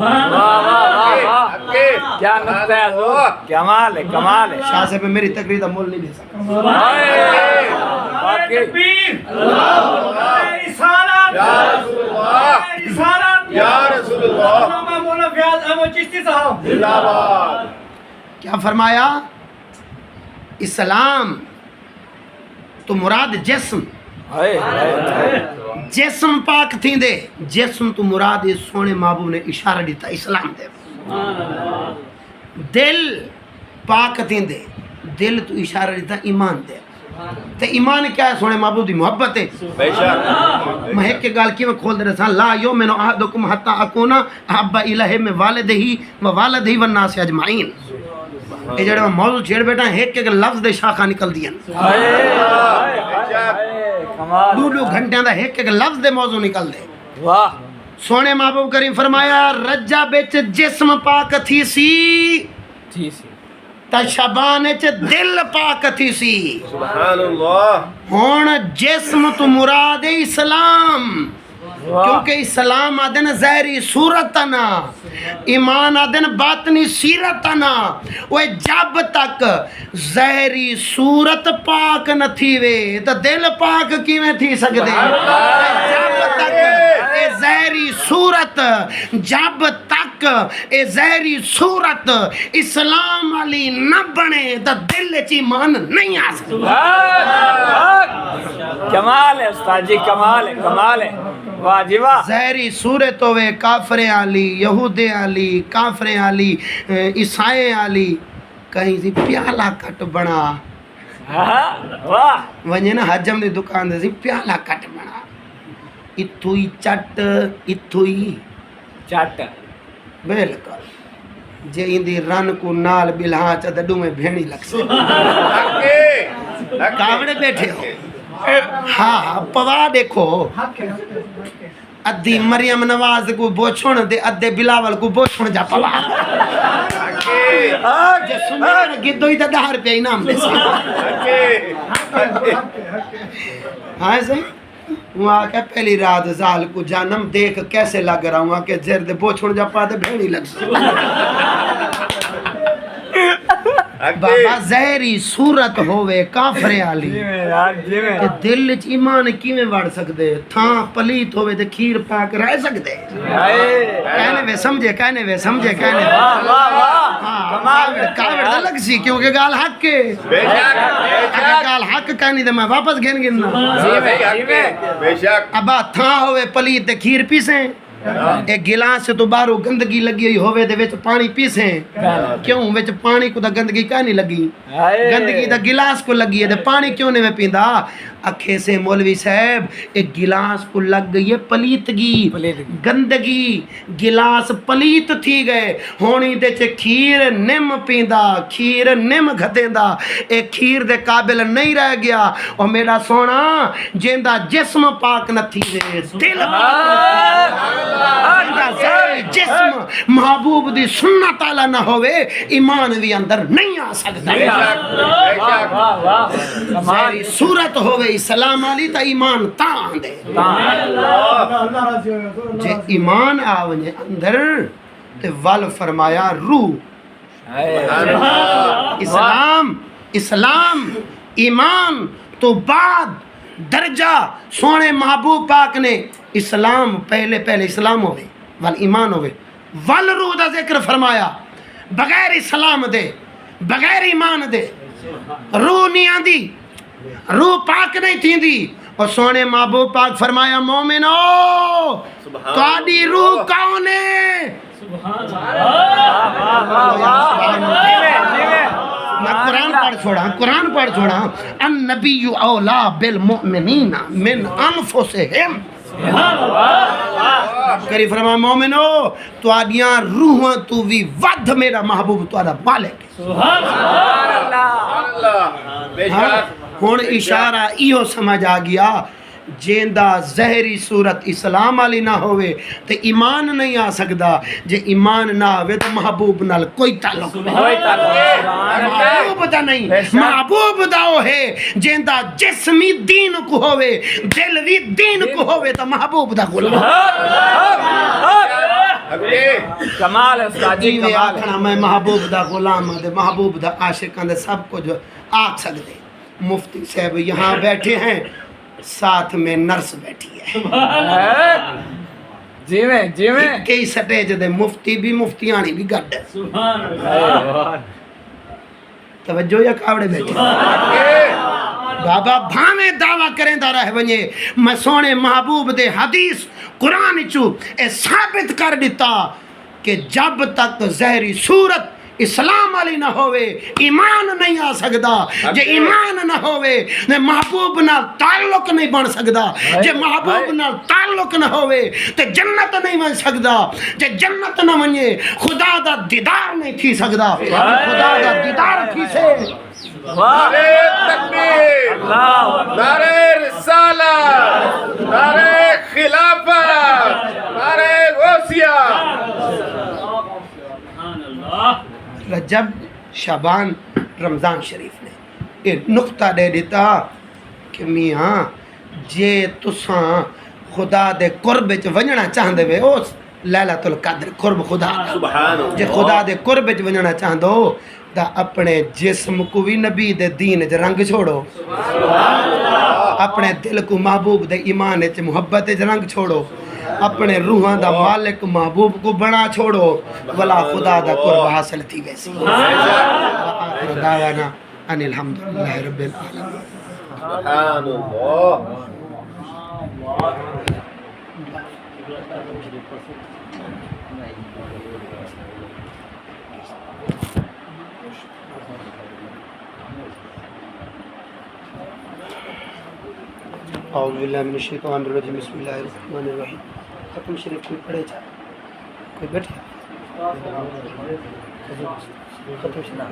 کیا نقطہ ہے حضور کمال ہے کمال ہے شاہ سے پہ میری تقریر کا مول نہیں دے سکتا کیا فرمایا اسلام تو مراد جسم جسم پاک تھی دے جسم تو مراد اس سونے محبوب نے اشارہ دیتا اسلام دے دل پاک تھی دے دل تو اشارہ دیتا ایمان دے تے ایمان کیا ہے سونے محبوب دی محبت ہے بے شک میں ایک کے گال کی میں کھول دے رہا تھا لا یومن احدکم حتی اکونا احب الہ میں والدہی و والدہی والناس اجمعین یہ جڑے میں موضوع چھیڑ بیٹا ایک کے لفظ دے شاخہ نکل دیا دو دو گھنٹے دا ایک کے لفظ دے موضوع نکل دے واہ سونے محبوب کریم فرمایا رجا بیچ جسم پاک تھی سی تا شبان چ دل پاک تھی سی سبحان اللہ ہون جسم تو مراد اسلام کیونکہ اسلام آدن ظاہری صورتنا ایمان آدن باطنی سیرتنا وہ جب تک ظاہری صورت پاک نہ تھی وے تو دل پاک کی میں تھی سکتے جب تک اے ظاہری صورت جب تک اے ظاہری صورت اسلام علی نہ بنے تو دل چی ایمان نہیں آ سکتا کمال ہے استاد جی کمال ہے کمال ہے واہ جی واہ ظاہری صورت ہوئے کافر علی یہود علی کافر علی عیسائی علی کہیں سی پیالہ کٹ بنا واہ ونجے نا حجم دی دکان دے سی پیالہ کٹ بنا اتھوئی چٹ اتھوئی چٹ بالکل جے اندی رن کو نال بلہاں چا دڈو میں بھیڑی لگ سے کاوڑے بیٹھے ہو ہاں پوا دیکھو ادھی مریم نواز کو بوچھوڑ دے ادھے بلاول کو بوچھوڑ جا پوا جے سنیے گدو ہی تا 10 روپے انعام دے سی ہاں صحیح وہاں کہ پہلی رات زال کو جانم دیکھ کیسے لگ رہا ہوں کہ زیر دے بوچھوڑ جا پا دے بھیڑی لگ سی بابا زہری صورت ہوئے کافر علی کہ دل چ ایمان کیویں وڑ سکدے تھاں پلیت ہوئے تے کھیر پاک رہ سکدے کہنے وے سمجھے کہنے وے سمجھے کہنے کاوڑ تے لگ سی کیونکہ گال حق کے بے شک گال حق کہنی تے میں واپس گھن گننا بے شک ابا تھاں ہوئے پلیت تے کھیر پیسیں ایک گلاس سے تو بارو گندگی لگی ہوئی ہوئے دے وچ پانی پیسیں کیوں وچ پانی کو دا گندگی کیا نہیں لگی گندگی دا گلاس کو لگی ہے دے پانی کیوں نہیں میں پیندا اکھے سے مولوی صاحب ایک گلاس کو لگ گئی ہے پلیتگی گندگی گلاس پلیت تھی گئے ہونی دے چے کھیر نم پیندا کھیر نم گھتیندا ایک کھیر دے قابل نہیں رہ گیا اور میرا سونا جیندہ جسم پاک نہ تھی دے دل جسم محبوب دی سنت تعالی نہ ہوئے ایمان بھی اندر نہیں آ سکتا ظاہری صورت ہوئے اسلام علی تا ایمان تاں دے جے ایمان آونے اندر تے وال فرمایا روح اسلام ایمان تو بعد درجہ سونے محبوب پاک نے اسلام پہلے اسلام ہوئے وال ایمان ہوئے وال روح دا ذکر فرمایا بغیر اسلام دے بغیر ایمان دے روح نہیں آندی روح پاک نہیں تھی دی اور سونے محبوب پاک فرمایا مومنو تو آدھی روح کون ہے میں قرآن پڑھ چھوڑا النبی اولا بالمؤمنین من انفسہم کری فرمایا مومنو تو آدیاں روحاں تو بھی ود میرا محبوب تو آدھا مالک ہون اشارہ ایہو سمجھ آ گیا جیندا زہری صورت اسلام والی نہ ہوئے تو ایمان نہیں آ سکدا، جے ایمان نہ ہوئے تو محبوب نال کوئی تعلق نہیں، محبوب دا نہیں، محبوب دا وہ ہے جیندا جسمی دین کو ہوئے دل بھی دین کو ہوئے تو محبوب دا غلام۔ کمال ہے استاد جی، جی کمال ہے۔ آکھنا میں محبوب دا غلام ہوں، محبوب دا عاشق ہوں، سب کچھ آکھ سکتے۔ مفتی صاحب یہاں بیٹھے ہیں، ساتھ میں نرس بیٹھی ہے، جی میں کئی سٹیج دے مفتی بھی مفتیانی بھی گڈ ہے، توجہ یا کاوڑے بیٹھے بابا بھاویں دعویٰ کریں دا رہ ونجے، میں سونے محبوب دے حدیث قرآن چو اے ثابت کر دیتا کہ جب تک زہری صورت اسلام والی نہ ہوئے ایمان نہیں آ سکدا، جے ایمان نہ ہوئے نے محبوب نال تعلق نہیں بن سکدا، جے محبوب نال تعلق نہ ہوئے تے جنت نہیں بن سکدا، جے جنت نہ ونجے خدا دا دیدار نہیں تھی سکدا، خدا دا دیدار تھی سے نعرے تکبیر، نعرے رسالت، نعرے خلافت، نعرے غوثیہ۔ رجب شعبان رمضان شریف نے ایک نقطہ دے دیتا کہ میاں جے تساں خدا دے قرب چ ونجنا چاہندے وے اس لیلۃ القدر قرب خدا سبحان اللہ۔ جے خدا دے قرب چ ونجنا چاہندو تا اپنے جسم کو بھی نبی دے دین چ رنگ چھوڑو، اپنے دل کو محبوب دے ایمان چ محبت چ رنگ چھوڑو، اپنے روحاں دا مالک محبوب کو بنا چھوڑو، ولا خدا دا قرب حاصل تھی ویسی۔ وآخر دعوانا ان الحمدللہ رب العالمین۔ سبحان اللہ۔ اعوذ باللہ من الشیطان الرجیم، بسم اللہ الرحمن الرحیم۔ ختم شریف کوئی پڑھے چاہے کوئی بیٹھے ختم شریف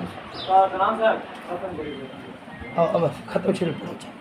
اب ختم شریف پڑھے چاہے۔